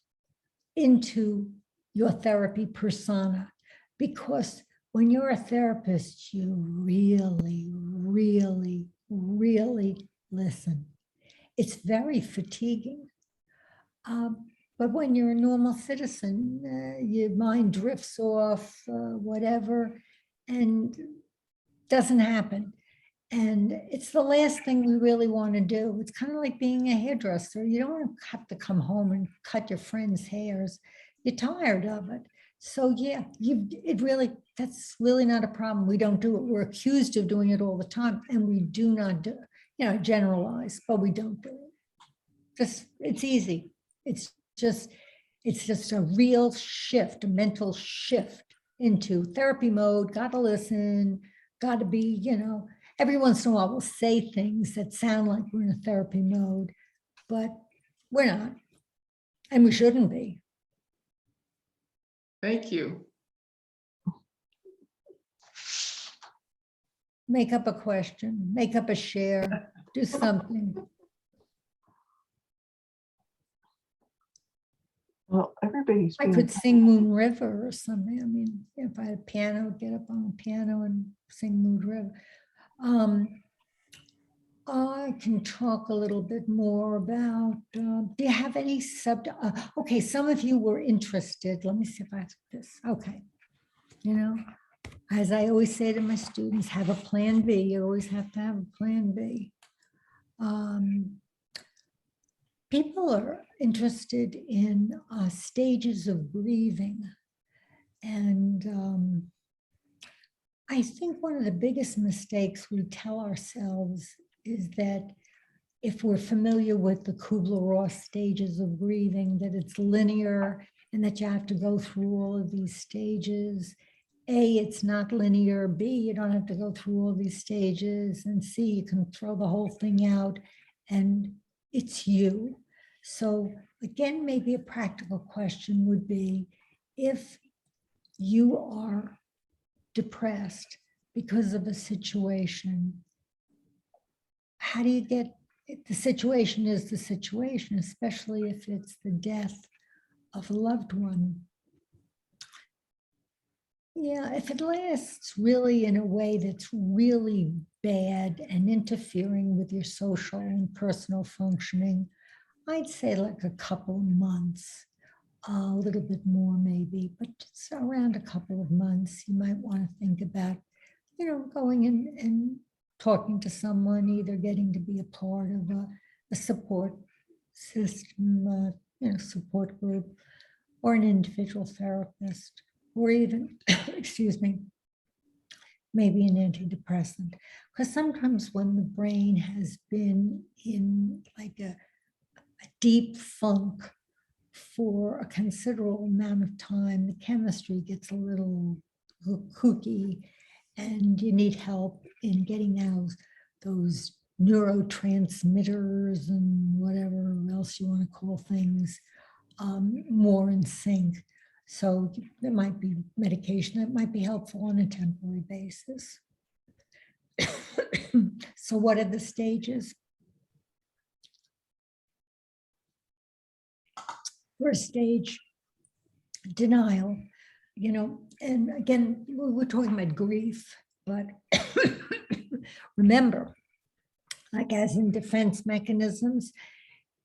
into your therapy persona, because when you're a therapist, you really, really, really listen. It's very fatiguing. But when you're a normal citizen, your mind drifts off, whatever, and doesn't happen. And it's the last thing we really want to do. It's kind of like being a hairdresser. You don't want to have to come home and cut your friends' hairs. You're tired of it. So yeah, that's really not a problem. We don't do it. We're accused of doing it all the time, and we do not do it. You know, generalize, but we don't do it. It's easy. It's just a real shift, a mental shift into therapy mode. Got to listen, got to be, you know, every once in a while we'll say things that sound like we're in a therapy mode, but we're not, and we shouldn't be. Thank you. Make up a question, make up a share, do something. Well, everybody's I been, could sing Moon River or something. I mean, if I had a piano, get up on a piano and sing Moon River. I can talk a little bit more about, do you have any okay, some of you were interested. Let me see if I have this. Okay. You know, as I always say to my students, have a plan B. You always have to have a plan B. People are interested in stages of grieving. And I think one of the biggest mistakes we tell ourselves is that if we're familiar with the Kubler-Ross stages of grieving, that it's linear and that you have to go through all of these stages. A, it's not linear. B, you don't have to go through all these stages. And C, you can throw the whole thing out and it's you. So again, maybe a practical question would be, if you are depressed because of a situation, how do you get, the situation is the situation, especially if it's the death of a loved one. Yeah, if it lasts really in a way that's really bad and interfering with your social and personal functioning, I'd say like a couple of months. a little bit more maybe, but just around a couple of months, you might want to think about, going in and talking to someone, either getting to be a part of a support system, support group, or an individual therapist, or even, excuse me, maybe an antidepressant. Because sometimes when the brain has been in like a deep funk for a considerable amount of time, the chemistry gets a little kooky, and you need help in getting out those neurotransmitters and whatever else you want to call things more in sync. So there might be medication that might be helpful on a temporary basis. So what are the stages? First stage, denial, and again, we're talking about grief, but remember, like as in defense mechanisms,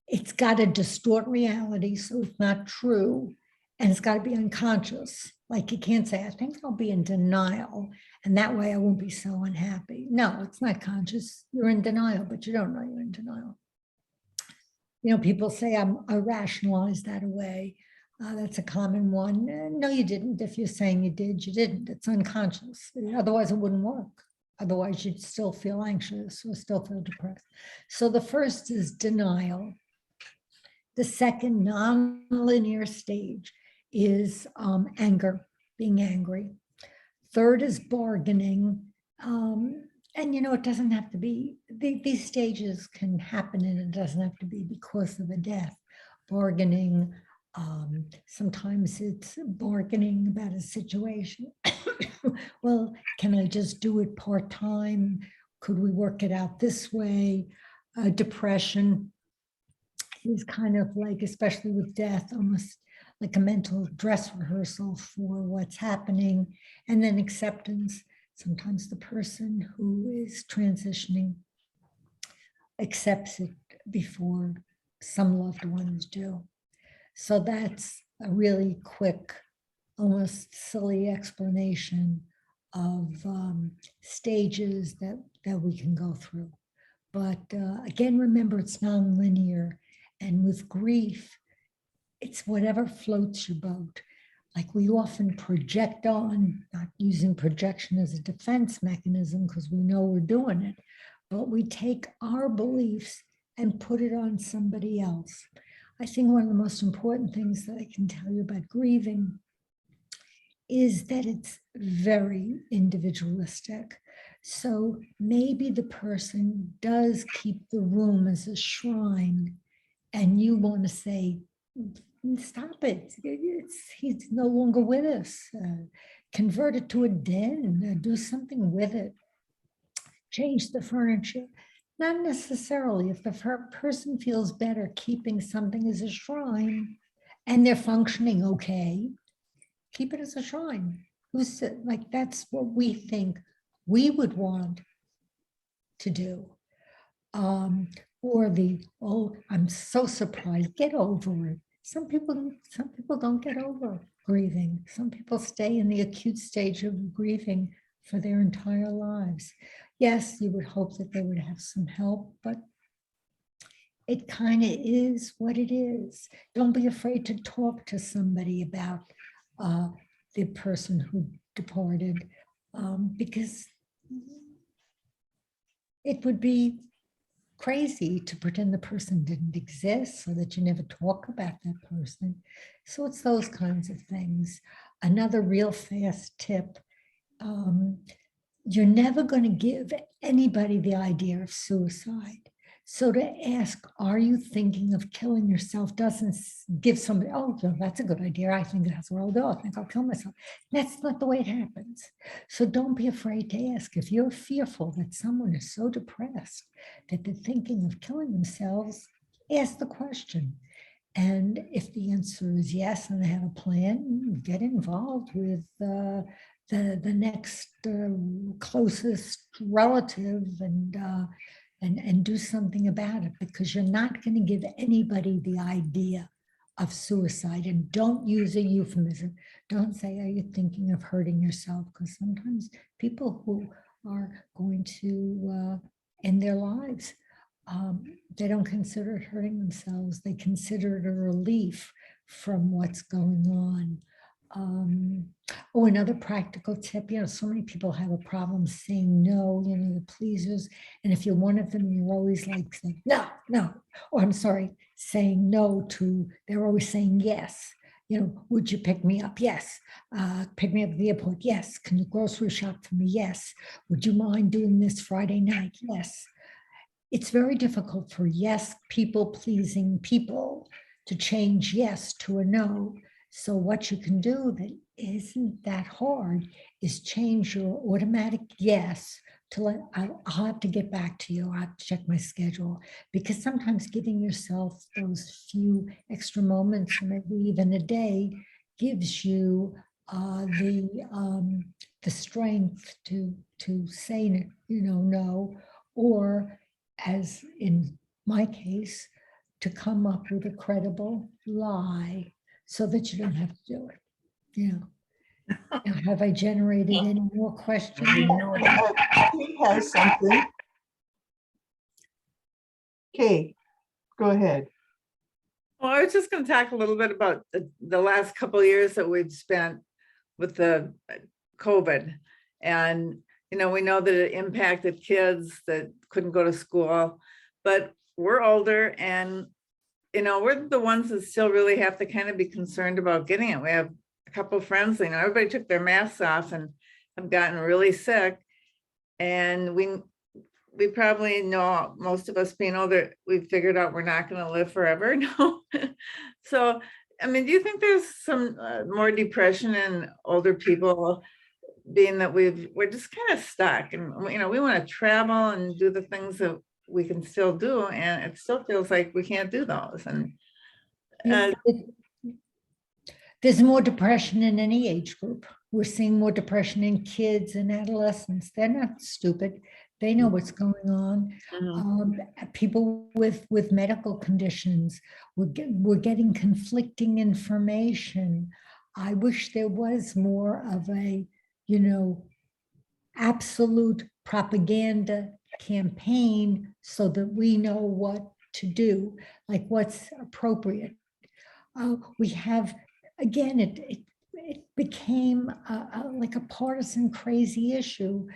it's got to distort reality so it's not true, and it's got to be unconscious. Like you can't say, I think I'll be in denial, and that way I won't be so unhappy. No, it's not conscious. You're in denial, but you don't know you're in denial. People say I rationalized that away. That's a common one. No, you didn't. If you're saying you did, you didn't. It's unconscious. Otherwise, it wouldn't work. Otherwise, you'd still feel anxious or still feel depressed. So the first is denial. The second non-linear stage is anger, being angry. Third is bargaining. And it doesn't have to be, these stages can happen, and it doesn't have to be because of a death. Bargaining, sometimes it's bargaining about a situation. Well, can I just do it part-time? Could we work it out this way? Depression is kind of like, especially with death, almost like a mental dress rehearsal for what's happening. And then acceptance. Sometimes the person who is transitioning accepts it before some loved ones do. So that's a really quick, almost silly explanation of stages that we can go through. But again, remember, it's non-linear. And with grief, it's whatever floats your boat. Like we often project on, not using projection as a defense mechanism because we know we're doing it, but we take our beliefs and put it on somebody else. I think one of the most important things that I can tell you about grieving is that it's very individualistic. So maybe the person does keep the room as a shrine, and you want to say, stop it. He's no longer with us. Convert it to a den, do something with it. Change the furniture. Not necessarily. If the person feels better keeping something as a shrine and they're functioning okay, keep it as a shrine. Like that's what we think we would want to do. Or I'm so surprised, get over it. Some people don't get over grieving. Some people stay in the acute stage of grieving for their entire lives. Yes, you would hope that they would have some help, but it kind of is what it is. Don't be afraid to talk to somebody about the person who departed, because it would be crazy to pretend the person didn't exist so that you never talk about that person. So it's those kinds of things. Another real fast tip, you're never going to give anybody the idea of suicide. So to ask, are you thinking of killing yourself, doesn't give somebody, oh, that's a good idea. I think that's where I'll go. I think I'll kill myself. That's not the way it happens. So don't be afraid to ask. If you're fearful that someone is so depressed that they're thinking of killing themselves, ask the question. And if the answer is yes, and they have a plan, get involved with the next closest relative and do something about it, because you're not going to give anybody the idea of suicide. And don't use a euphemism. Don't say, are you thinking of hurting yourself? Because sometimes people who are going to end their lives, they don't consider it hurting themselves. They consider it a relief from what's going on. Oh, another practical tip, so many people have a problem saying no, the pleasers. And if you're one of them, you're always like, saying, no, no, or I'm sorry, saying no to, they're always saying yes. Would you pick me up? Yes. Pick me up at the airport? Yes. Can you grocery shop for me? Yes. Would you mind doing this Friday night? Yes. It's very difficult for yes, people-pleasing people to change yes to a no. So what you can do that isn't that hard is change your automatic yes to I'll have to get back to you. I'll have to check my schedule, because sometimes giving yourself those few extra moments, or maybe even a day, gives you the strength to say no, or as in my case, to come up with a credible lie so that you don't have to do it. Now, have I generated any more questions? Kate has something. Kate, go ahead. Well, I was just going to talk a little bit about the last couple of years that we've spent with the COVID. And, we know that it impacted kids that couldn't go to school, but we're older and, we're the ones that still really have to kind of be concerned about getting it. We have a couple of friends, everybody took their masks off and have gotten really sick. And we probably know, most of us being older, we've figured out we're not going to live forever. No. So, do you think there's some more depression in older people, being that we're just kind of stuck, and we want to travel and do the things that we can still do, and it still feels like we can't do those. And there's more depression in any age group. We're seeing more depression in kids and adolescents. They're not stupid. They know what's going on. People with medical conditions, we're getting conflicting information. I wish there was more of a, absolute propaganda campaign so that we know what to do, like what's appropriate. We have, again, it became like a partisan crazy issue.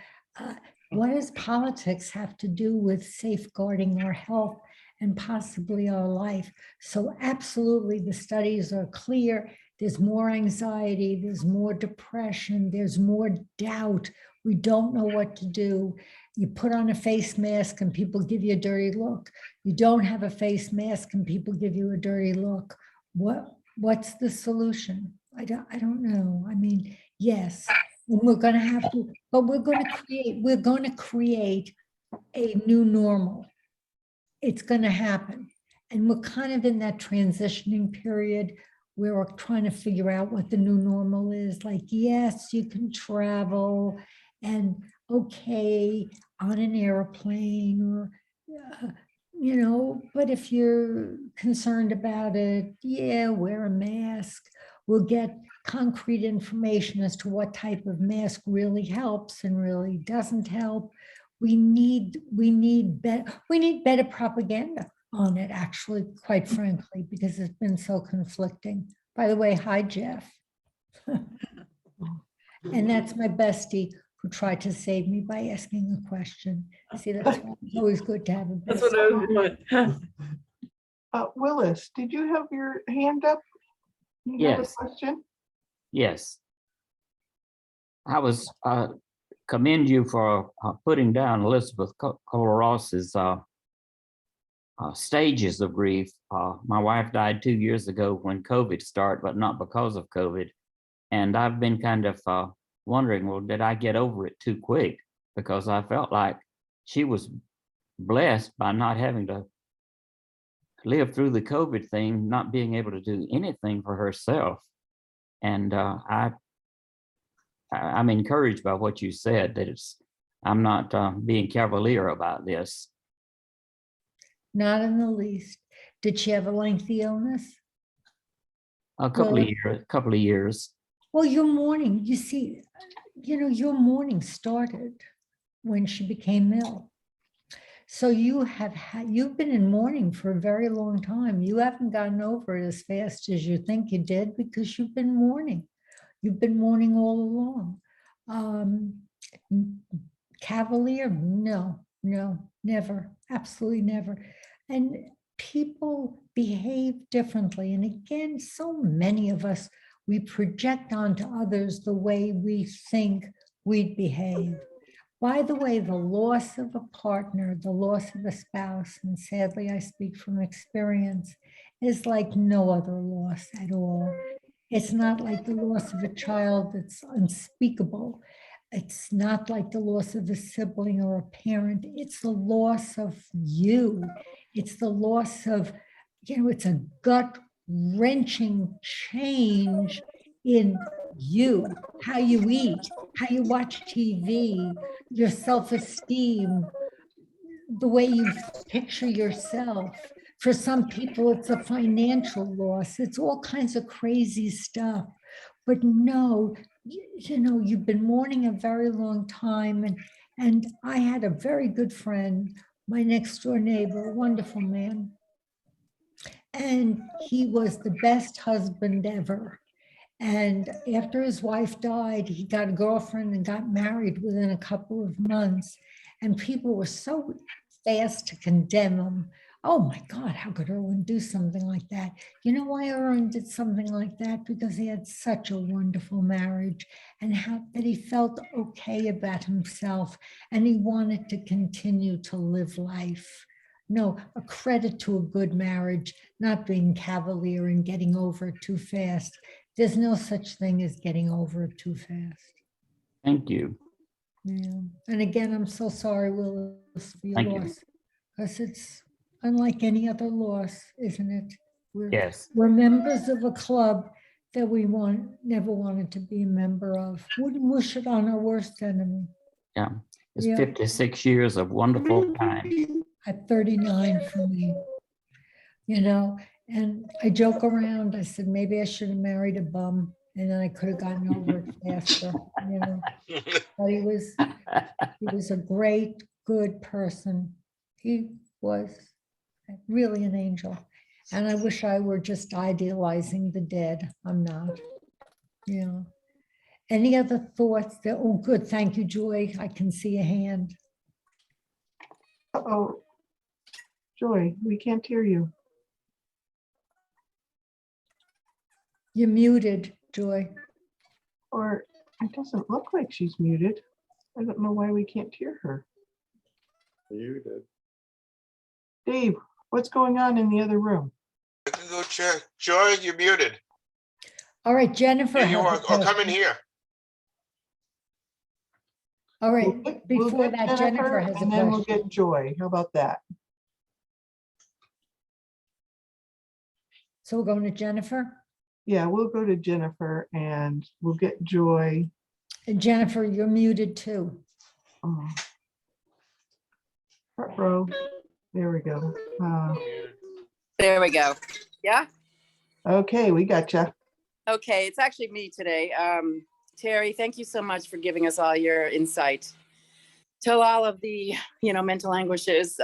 What does politics have to do with safeguarding our health and possibly our life? So absolutely, the studies are clear. There's more anxiety, there's more depression, there's more doubt. We don't know what to do. You put on a face mask and people give you a dirty look. You don't have a face mask and people give you a dirty look. What's the solution? I don't know. Yes, and we're going to have to, but we're going to create a new normal. It's going to happen. And we're kind of in that transitioning period where we're trying to figure out what the new normal is. Like, yes, you can travel and okay, on an airplane or, but if you're concerned about it, yeah, wear a mask. We'll get concrete information as to what type of mask really helps and really doesn't help. We need better propaganda on it, actually, quite frankly, because it's been so conflicting. By the way, hi, Jeff. And that's my bestie who tried to save me by asking a question. See, that's why it's always good to have a bestie. that's what I was doing. Willis, did you have your hand up? You have a Yes. question? Yes. I was commend you for putting down Elizabeth Kohler-Ross's stages of grief. My wife died 2 years ago when COVID started, but not because of COVID. And I've been kind of wondering, well, did I get over it too quick? Because I felt like she was blessed by not having to live through the COVID thing, not being able to do anything for herself. And I'm encouraged by what you said, that I'm not being cavalier about this. Not in the least. Did she have a lengthy illness? A couple of Well- years, couple of years. Well, your mourning, you see, your mourning started when she became ill. So you've been in mourning for a very long time. You haven't gotten over it as fast as you think you did because you've been mourning. You've been mourning all along. Cavalier? No, never, absolutely never. And people behave differently. And again, so many of us, we project onto others the way we think we'd behave. By the way, the loss of a partner, the loss of a spouse, and sadly I speak from experience, is like no other loss at all. It's not like the loss of a child that's unspeakable. It's not like the loss of a sibling or a parent. It's the loss of you. It's the loss of, it's a gut-wrenching change in you, how you eat, how you watch TV, your self-esteem, the way you picture yourself. For some people, it's a financial loss. It's all kinds of crazy stuff. But no, you've been mourning a very long time. And I had a very good friend, my next door neighbor, a wonderful man. And he was the best husband ever. And after his wife died, he got a girlfriend and got married within a couple of months. And people were so fast to condemn him. Oh my God, how could Erwin do something like that? You know why Erwin did something like that? Because he had such a wonderful marriage and that he felt okay about himself and he wanted to continue to live life. No, a credit to a good marriage, not being cavalier and getting over it too fast. There's no such thing as getting over it too fast. Thank you. Yeah. And again, I'm so sorry, Willis, for your Thank you. loss. Because it's unlike any other loss, isn't it? Yes. We're members of a club that we never wanted to be a member of. Wouldn't wish it on our worst enemy. Yeah. It's Yeah. 56 years of wonderful time. At 39 for me, and I joke around. I said, maybe I should have married a bum and then I could have gotten over it faster, but he was a great, good person. He was really an angel. And I wish I were just idealizing the dead. I'm not. Yeah. Any other thoughts? Oh, good. Thank you, Joy. I can see a hand. Uh-oh. Joy, we can't hear you. You're muted, Joy. Or it doesn't look like she's muted. I don't know why we can't hear her. Muted. Dave, what's going on in the other room? I can go check. Joy, you're muted. All right, Jennifer. Here you has a are. Oh, come in question. here. All right, We'll get before that, Jennifer has a and then we'll question. get Joy. How about that? So we're going to Jennifer. Yeah, we'll go to Jennifer and we'll get Joy. And Jennifer, you're muted too. Front row. There we go. There we go. Yeah. Okay, we got you. Okay. It's actually me today. Terry, thank you so much for giving us all your insight to all of the, mental anguishes.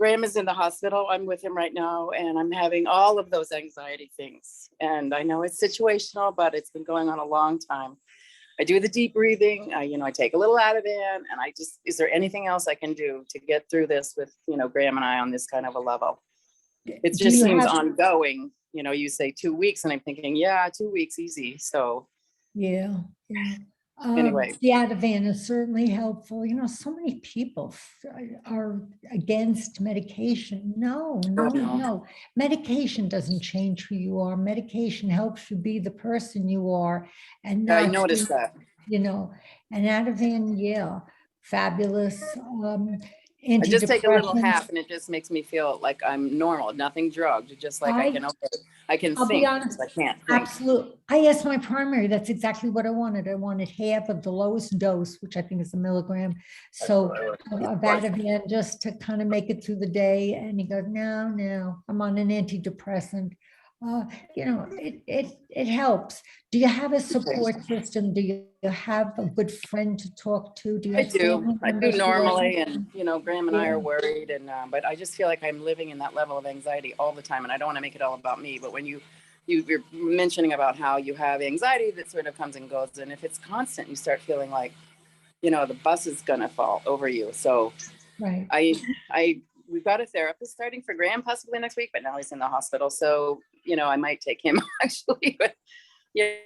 Graham is in the hospital. I'm with him right now, and I'm having all of those anxiety things. And I know it's situational, but it's been going on a long time. I do the deep breathing. I take a little Ativan, and is there anything else I can do to get through this with, Graham and I on this kind of a level? It just seems ongoing. You say 2 weeks, and I'm thinking, yeah, 2 weeks, easy. So Yeah. Anyway. The Ativan is certainly helpful. So many people are against medication. No. Medication doesn't change who you are. Medication helps you be the person you are. And I not noticed that. and Ativan, yeah, fabulous. I just take a little antidepressants. half, and it just makes me feel like I'm normal, nothing drugged, just like I can I'll be think, honest, I can't think. absolutely. I asked my primary, that's exactly what I wanted. I wanted half of the lowest dose, which I think is a milligram. So of Ativan, just to kind of make it through the day. And he goes, no, I'm on an antidepressant. You know, it helps. Do you have a support system? Do you have a good friend to talk to? Do you I have do. family I do members who are- normally, and Graham and I Yeah. are worried, and but I just feel like I'm living in that level of anxiety all the time, and I don't want to make it all about me. But when you're mentioning about how you have anxiety that sort of comes and goes, and if it's constant, you start feeling like, the bus is gonna fall over you. So Right. we've got a therapist starting for Graham possibly next week, but now he's in the hospital, so I might take him actually, but.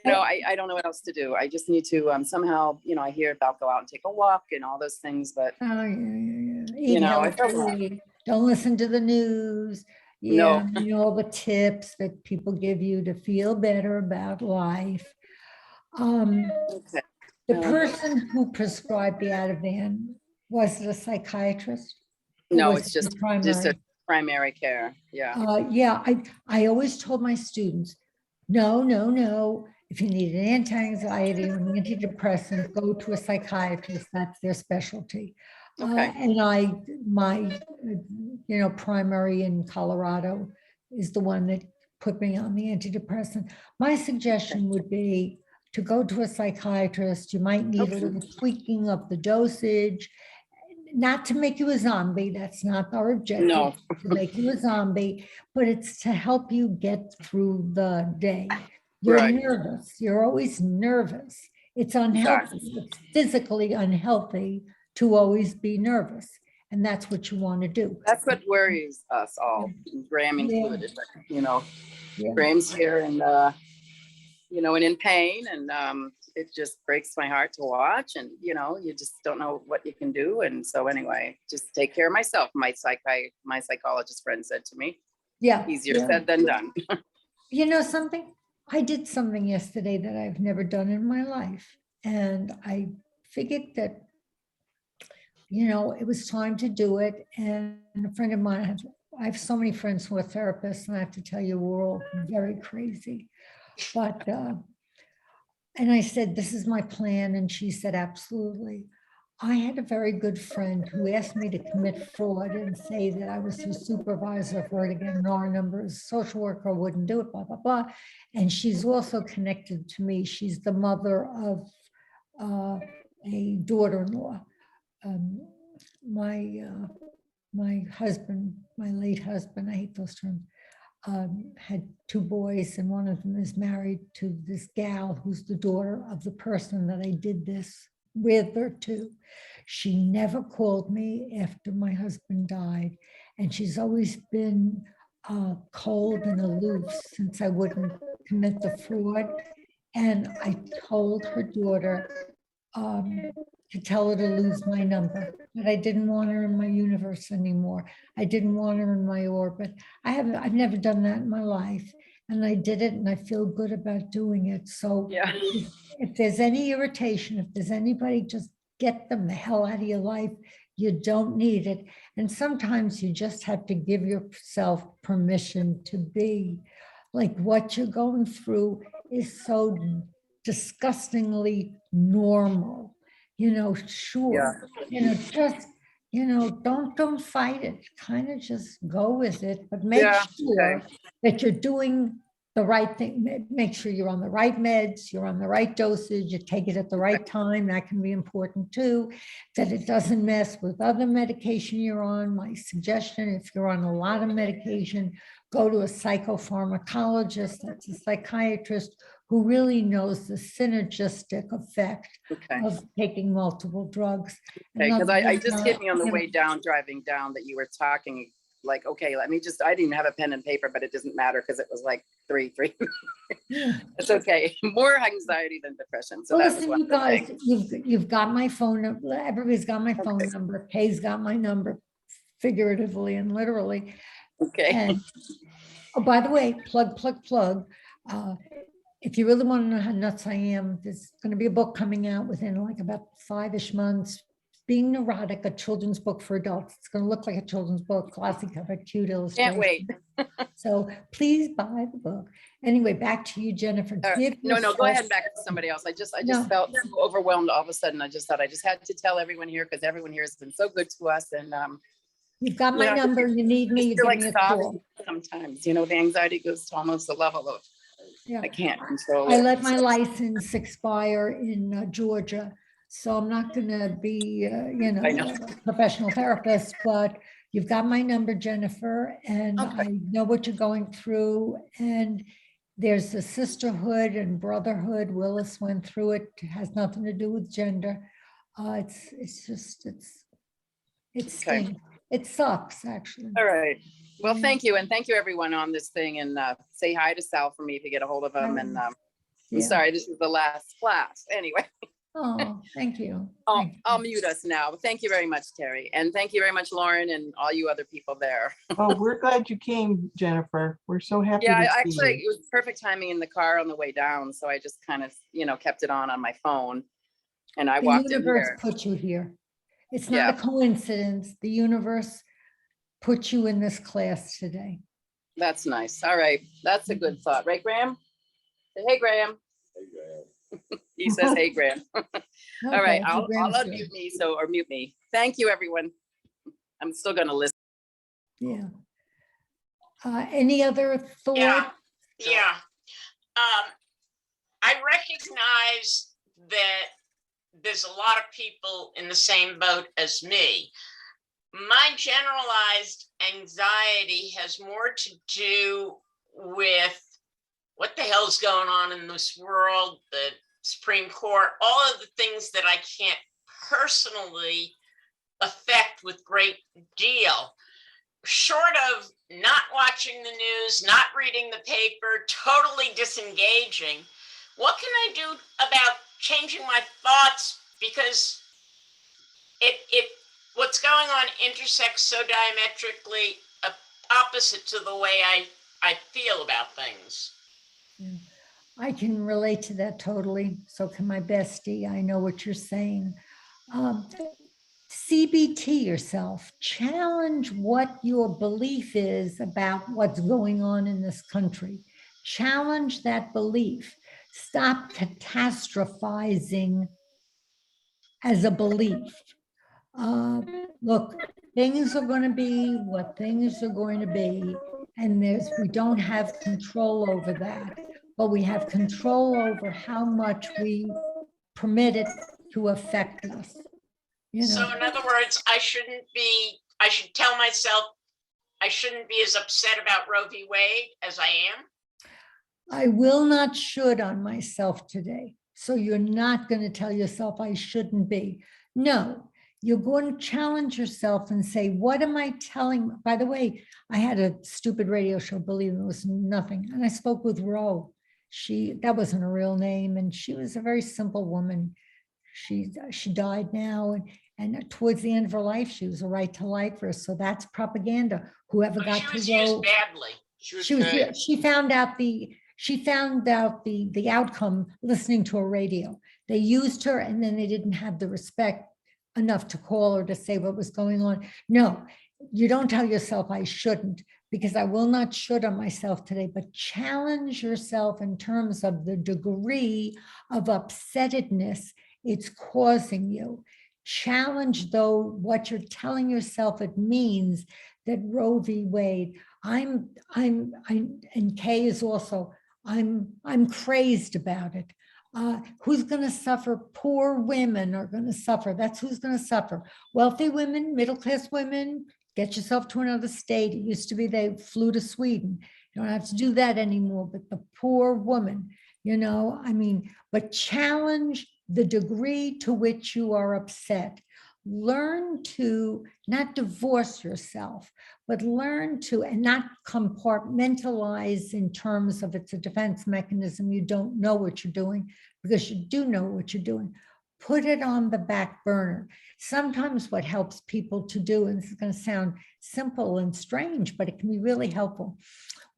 I don't know what else to do. I just need to somehow, I hear about go out and take a walk and all those things, but Oh, yeah. Eat I feel healthy. Don't listen to the news. No. Yeah, all the tips that people give you to feel better about life. okay. The person who prescribed the Ativan, was it a psychiatrist? Or No, was it's it just a primary. primary care. Yeah. Yeah, I always told my students, no. If you need an anti-anxiety or an antidepressant, go to a psychiatrist. That's their specialty. Okay. And my primary in Colorado is the one that put me on the antidepressant. My suggestion would be to go to a psychiatrist. You might need a little tweaking of the dosage, not to make you a zombie. That's not our objective. No. To make you a zombie, but it's to help you get through the day. You're Right. nervous. You're always nervous. It's unhealthy. It's physically unhealthy to always be nervous. And that's what you want to do. That's what worries us all, Graham included. Yeah. Graham's here and and in pain, and it just breaks my heart to watch, and you just don't know what you can do. And so anyway, just take care of myself. My psychologist friend said to me. Yeah. Easier said than done. You know something? I did something yesterday that I've never done in my life. And I figured that, it was time to do it. And a friend of mine, I have so many friends who are therapists, and I have to tell you, we're all very crazy. But, and I said, this is my plan. And she said, absolutely. I had a very good friend who asked me to commit fraud and say that I was her supervisor for her to get an R number. As a social worker wouldn't do it, blah, blah, blah. And she's also connected to me. She's the mother of a daughter-in-law. My husband, my late husband, I hate those terms, had two boys, and one of them is married to this gal who's the daughter of the person that I did this with her to. She never called me after my husband died, and she's always been cold and aloof since I wouldn't commit the fraud. And I told her daughter to tell her to lose my number, that I didn't want her in my universe anymore. I didn't want her in my orbit. I've never done that in my life, and I did it, and I feel good about doing it. So Yeah. if there's any irritation, if there's anybody, just get them the hell out of your life. You don't need it. And sometimes you just have to give yourself permission to be. Like, what you're going through is so disgustingly normal. Sure. Just, don't fight it. Kind of just go with it, but make sure that you're doing the right thing. Make sure you're on the right meds, you're on the right dosage, you take it at the right time. That can be important too, that it doesn't mess with other medication you're on. My suggestion, if you're on a lot of medication, go to a psychopharmacologist, that's a psychiatrist who really knows the synergistic effect of taking multiple drugs. Okay, because I just hit me on the way down, driving down, that you were talking like, okay, I didn't even have a pen and paper, but it doesn't matter because it was like three. It's okay. More anxiety than depression. So listen, you guys, you've got my phone number. Everybody's got my phone number. Kay's got my number, figuratively and literally. Okay. And, oh, by the way, plug. If you really want to know how nuts I am, there's going to be a book coming out within like about 5-ish months. Being Neurotic, a children's book for adults. It's going to look like a children's book, classy cover, cute illustration. Can't wait. So please buy the book. Anyway, back to you, Jennifer. No, go ahead, back to somebody else. I just felt so overwhelmed all of a sudden. I just thought I just had to tell everyone here, because everyone here has been so good to us. And you've got my number. You need me, you give me a call. sometimes, you know, the anxiety goes to almost a level of, Yeah. I can't control I it. let my license expire in Georgia, so I'm not going to be, I know. a professional therapist, but you've got my number, Jennifer, and Okay. I know what you're going through. And there's a sisterhood and brotherhood. Willis went through it. It has nothing to do with gender. It's just, it Okay. stinks. It sucks, actually. All right. Well, Yeah. thank you. And thank you everyone on this thing, and say hi to Sal for me if you get a hold of him. And I'm Yeah. sorry, this is the last class. Anyway, Oh, thank you. I'll mute us now. But thank you very much, Terry. And thank you very much, Lauren, and all you other people there. Oh, we're glad you came, Jennifer. We're so happy Yeah, to see actually, you. it was perfect timing in the car on the way down. So I just kind of, kept it on my phone. And I The walked in universe here. put you here. It's Yeah. not a coincidence. The universe put you in this class today. That's nice. All right. That's a good thought. Right, Graham? Say, hey, Graham. He says, hey, Graham. All right. Okay, I'll Graham's good. unmute me. Or mute me. Thank you, everyone. I'm still going to listen. Yeah. Any other thought? Yeah. I recognize that there's a lot of people in the same boat as me. My generalized anxiety has more to do with what the hell's going on in this world, the Supreme Court, all of the things that I can't personally affect with great deal. Short of not watching the news, not reading the paper, totally disengaging, what can I do about changing my thoughts? Because what's going on intersects so diametrically opposite to the way I feel about things. Yeah. I can relate to that totally. So can my bestie. I know what you're saying. CBT yourself. Challenge what your belief is about what's going on in this country. Challenge that belief. Stop catastrophizing as a belief. Look, things are going to be what things are going to be, and we don't have control over that, but we have control over how much we permit it to affect us. So in other words, I should tell myself I shouldn't be as upset about Roe v. Wade as I am. I will not should on myself today. So you're not going to tell yourself I shouldn't be. No, you're going to challenge yourself and say, what am I telling? By the way, I had a stupid radio show, believe it was nothing. And I spoke with Roe. That wasn't a real name. And she was a very simple woman. She died now. And towards the end of her life, she was a right to lifer. So that's propaganda. Whoever got she to was Roe, used badly. she found out the outcome listening to a radio. They used her, and then they didn't have the respect enough to call her to say what was going on. No, you don't tell yourself I shouldn't, because I will not should on myself today, but challenge yourself in terms of the degree of upsettedness it's causing you. Challenge, though, what you're telling yourself it means that Roe v. Wade, and Kay is also, I'm crazed about it. Who's going to suffer? Poor women are going to suffer. That's who's going to suffer. Wealthy women, middle-class women, get yourself to another state. It used to be they flew to Sweden. You don't have to do that anymore, but the poor woman, but challenge the degree to which you are upset. Learn to not divorce yourself, but learn to, and not compartmentalize in terms of it's a defense mechanism. You don't know what you're doing, because you do know what you're doing. Put it on the back burner. Sometimes what helps people to do, and this is going to sound simple and strange, but it can be really helpful.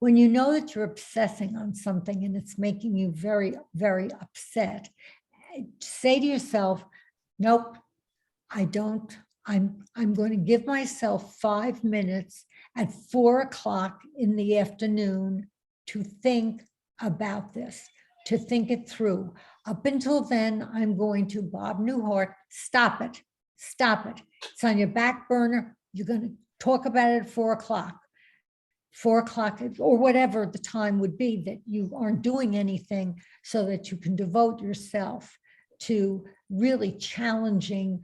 When you know that you're obsessing on something and it's making you very, very upset, say to yourself, nope, I don't. I'm going to give myself 5 minutes at 4 o'clock in the afternoon to think about this, to think it through. Up until then, I'm going to, Bob Newhart, stop it. Stop it. It's on your back burner. You're going to talk about it at 4 o'clock. 4 o'clock or whatever the time would be that you aren't doing anything, so that you can devote yourself to really challenging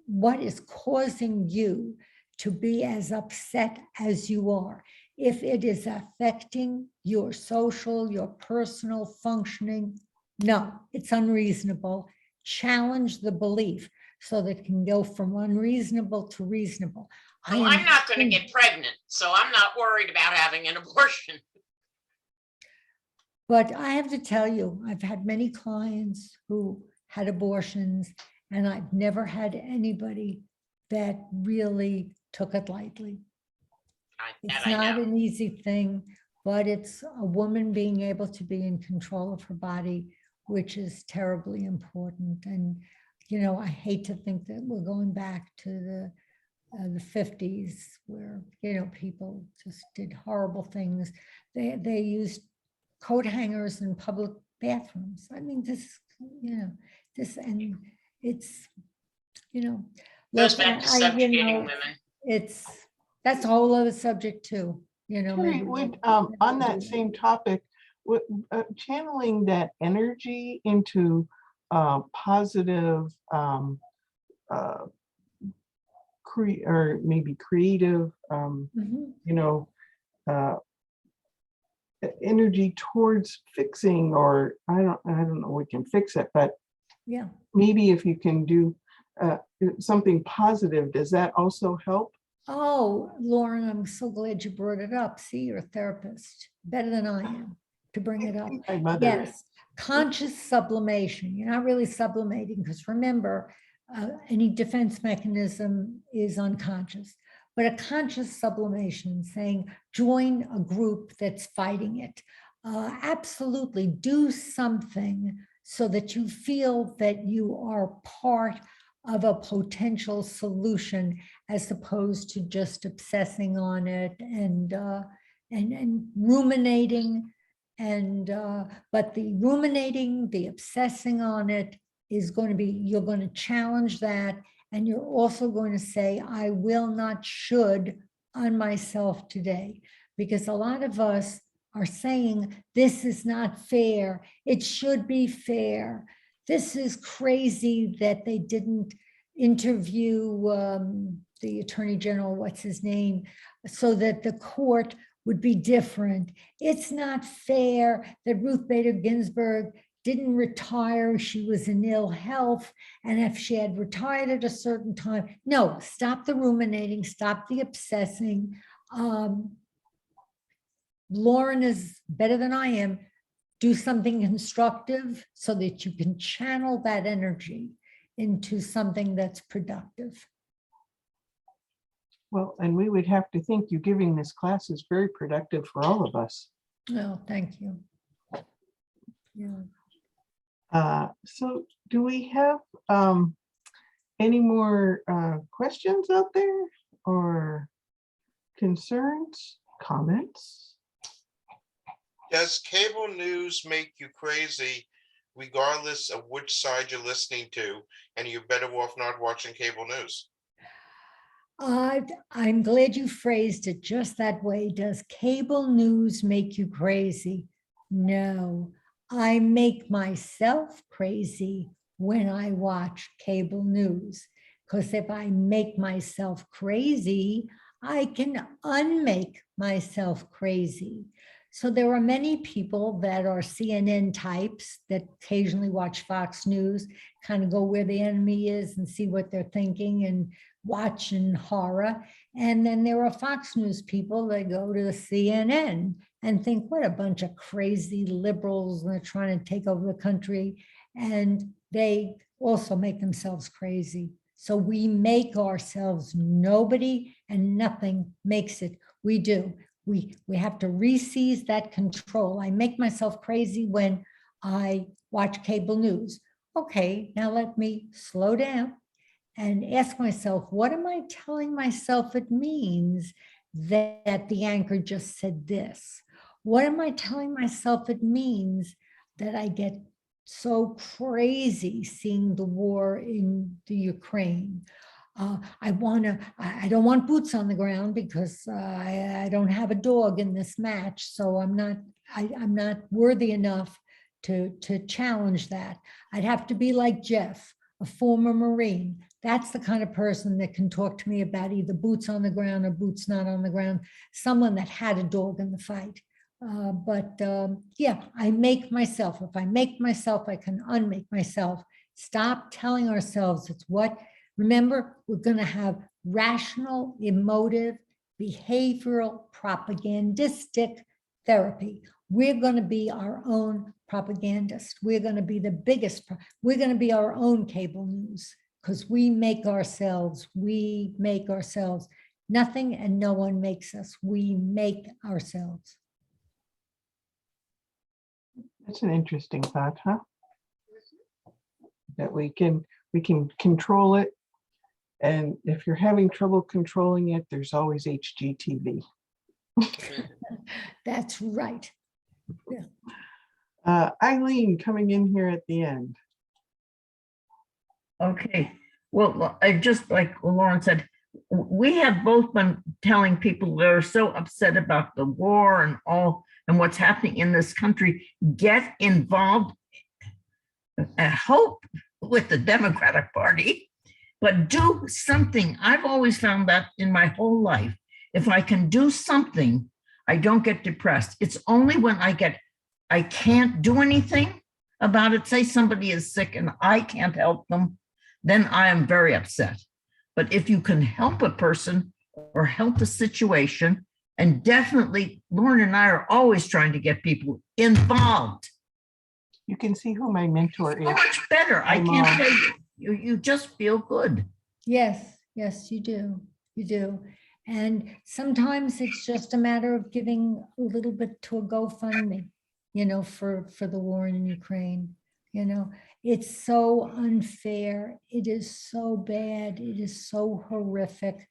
what is causing you to be as upset as you are. If it is affecting your social, your personal functioning, no, it's unreasonable. Challenge the belief so that it can go from unreasonable to reasonable. Well, I'm not going to get pregnant, so I'm not worried about having an abortion. But I have to tell you, I've had many clients who had abortions, and I've never had anybody that really took it lightly. It's not an easy thing, but it's a woman being able to be in control of her body, which is terribly important. And, you know, I hate to think that we're going back to the 50s where, you know, people just did horrible things. They used coat hangers in public bathrooms. I mean, this, you know, this, and it's, you know, Goes back to subjugating women. That's a whole other subject too, you know. Terry, on that same topic, channeling that energy into positive, or maybe creative, you know, energy towards fixing, or I don't know, we can fix it, but yeah, maybe if you can do something positive, does that also help? Oh, Lauren, I'm so glad you brought it up. See, you're a therapist, better than I am to bring it up. Yes, conscious sublimation. You're not really sublimating, because remember, any defense mechanism is unconscious. But a conscious sublimation, saying join a group that's fighting it. Absolutely do something so that you feel that you are part of a potential solution, as opposed to just obsessing on it and ruminating. But the ruminating, the obsessing on it is going to be, you're going to challenge that. And you're also going to say, I will not should on myself today, because a lot of us are saying, this is not fair. It should be fair. This is crazy that they didn't interview the Attorney General, what's his name, so that the court would be different. It's not fair that Ruth Bader Ginsburg didn't retire. She was in ill health. And if she had retired at a certain time, no, stop the ruminating, stop the obsessing. Lauren is better than I am. Do something constructive so that you can channel that energy into something that's productive. Well, and we would have to think you giving this class is very productive for all of us. Oh, thank you. Yeah. So do we have any more questions out there, or concerns, comments? Does cable news make you crazy regardless of which side you're listening to, and you're better off not watching cable news? I'm glad you phrased it just that way. Does cable news make you crazy? No, I make myself crazy when I watch cable news, because if I make myself crazy, I can unmake myself crazy. So there are many people that are CNN types that occasionally watch Fox News, kind of go where the enemy is and see what they're thinking and watch in horror. And then there are Fox News people that go to CNN and think, what a bunch of crazy liberals, and they're trying to take over the country. And they also make themselves crazy. So we make ourselves, nobody and nothing makes it. We do. We have to reseize that control. I make myself crazy when I watch cable news. Okay, now let me slow down and ask myself, what am I telling myself it means that the anchor just said this? What am I telling myself it means that I get so crazy seeing the war in the Ukraine? I don't want boots on the ground because I don't have a dog in this match. So I'm not worthy enough to challenge that. I'd have to be like Jeff, a former Marine. That's the kind of person that can talk to me about either boots on the ground or boots not on the ground, someone that had a dog in the fight. Yeah, I make myself. If I make myself, I can unmake myself. Stop telling ourselves it's what. Remember, we're going to have rational, emotive, behavioral, propagandistic therapy. We're going to be our own propagandist. We're going to be the biggest. We're going to be our own cable news because we make ourselves. Nothing and no one makes us. We make ourselves. That's an interesting thought, huh? That we can control it. And if you're having trouble controlling it, there's always HGTV. That's right. Yeah. Eileen coming in here at the end. Okay, well, I just like Lauren said, we have both been telling people that are so upset about the war and all and what's happening in this country, get involved, I hope, with the Democratic Party. But do something. I've always found that in my whole life. If I can do something, I don't get depressed. It's only when I can't do anything about it. Say somebody is sick and I can't help them, then I am very upset. But if you can help a person or help a situation, and definitely Lauren and I are always trying to get people involved. You can see who my mentor is. So much better. I can't tell you. You just feel good. Yes, you do. You do. And sometimes it's just a matter of giving a little bit to a GoFundMe, for the war in Ukraine. It's so unfair. It is so bad. It is so horrific.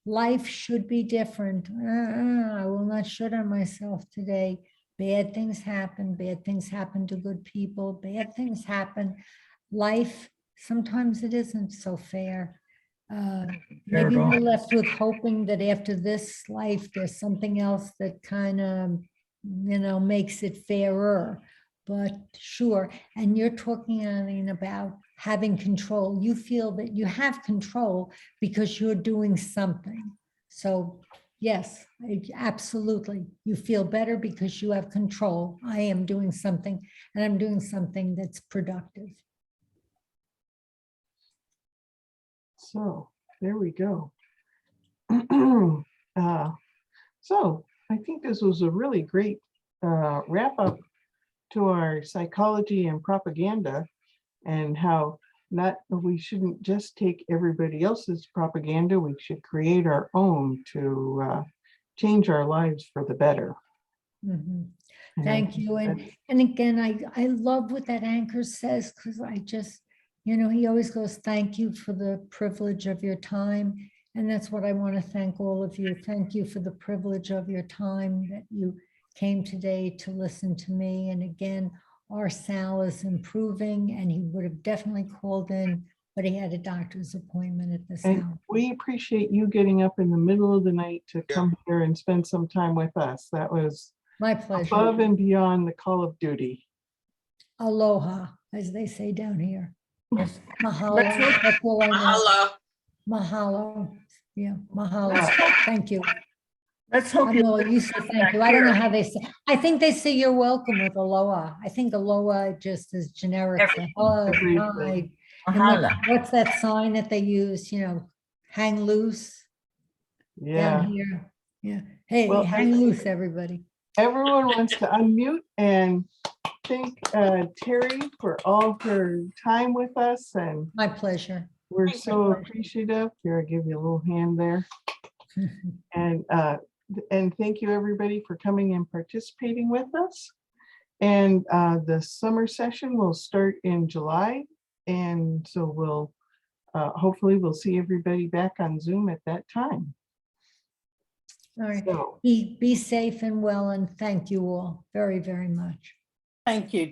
Life should be different. I will not shut on myself today. Bad things happen. Bad things happen to good people. Bad things happen. Life, sometimes it isn't so fair. Maybe we're left with hoping that after this life, there's something else that kind of, makes it fairer. But sure, and you're talking, Eileen, about having control. You feel that you have control because you're doing something. So yes, absolutely. You feel better because you have control. I am doing something, and I'm doing something that's productive. So there we go. So I think this was a really great wrap up to our psychology and propaganda, and how we shouldn't just take everybody else's propaganda. We should create our own to change our lives for the better. Mm-hmm. Thank you. And again, I love what that anchor says, because I just, he always goes, thank you for the privilege of your time. And that's what I want to thank all of you. Thank you for the privilege of your time that you came today to listen to me. And again, our Sal is improving, and he would have definitely called in, but he had a doctor's appointment at this hour. We appreciate you getting up in the middle of the night to come here and spend some time with us. That was my pleasure. Above and beyond the call of duty. Aloha, as they say down here. Yes. Mahalo. That's all I know. Mahalo. Mahalo. Yeah, mahalo. Thank you. Let's hope you say thank you. I don't know how they say. I think they say you're welcome with aloha. I think aloha just is generic. Hello, hi. What's that sign that they use? Hang loose. Yeah. Down here. Yeah. Hey, well, hang loose, everybody. Everyone wants to unmute and thank Terry for all her time with us. And my pleasure. We're so appreciative. Here, I give you a little hand there. And thank you everybody for coming and participating with us. And the summer session will start in July. And so we'll hopefully we'll see everybody back on Zoom at that time. All right. So, be safe and well, and thank you all very, very much. Thank you.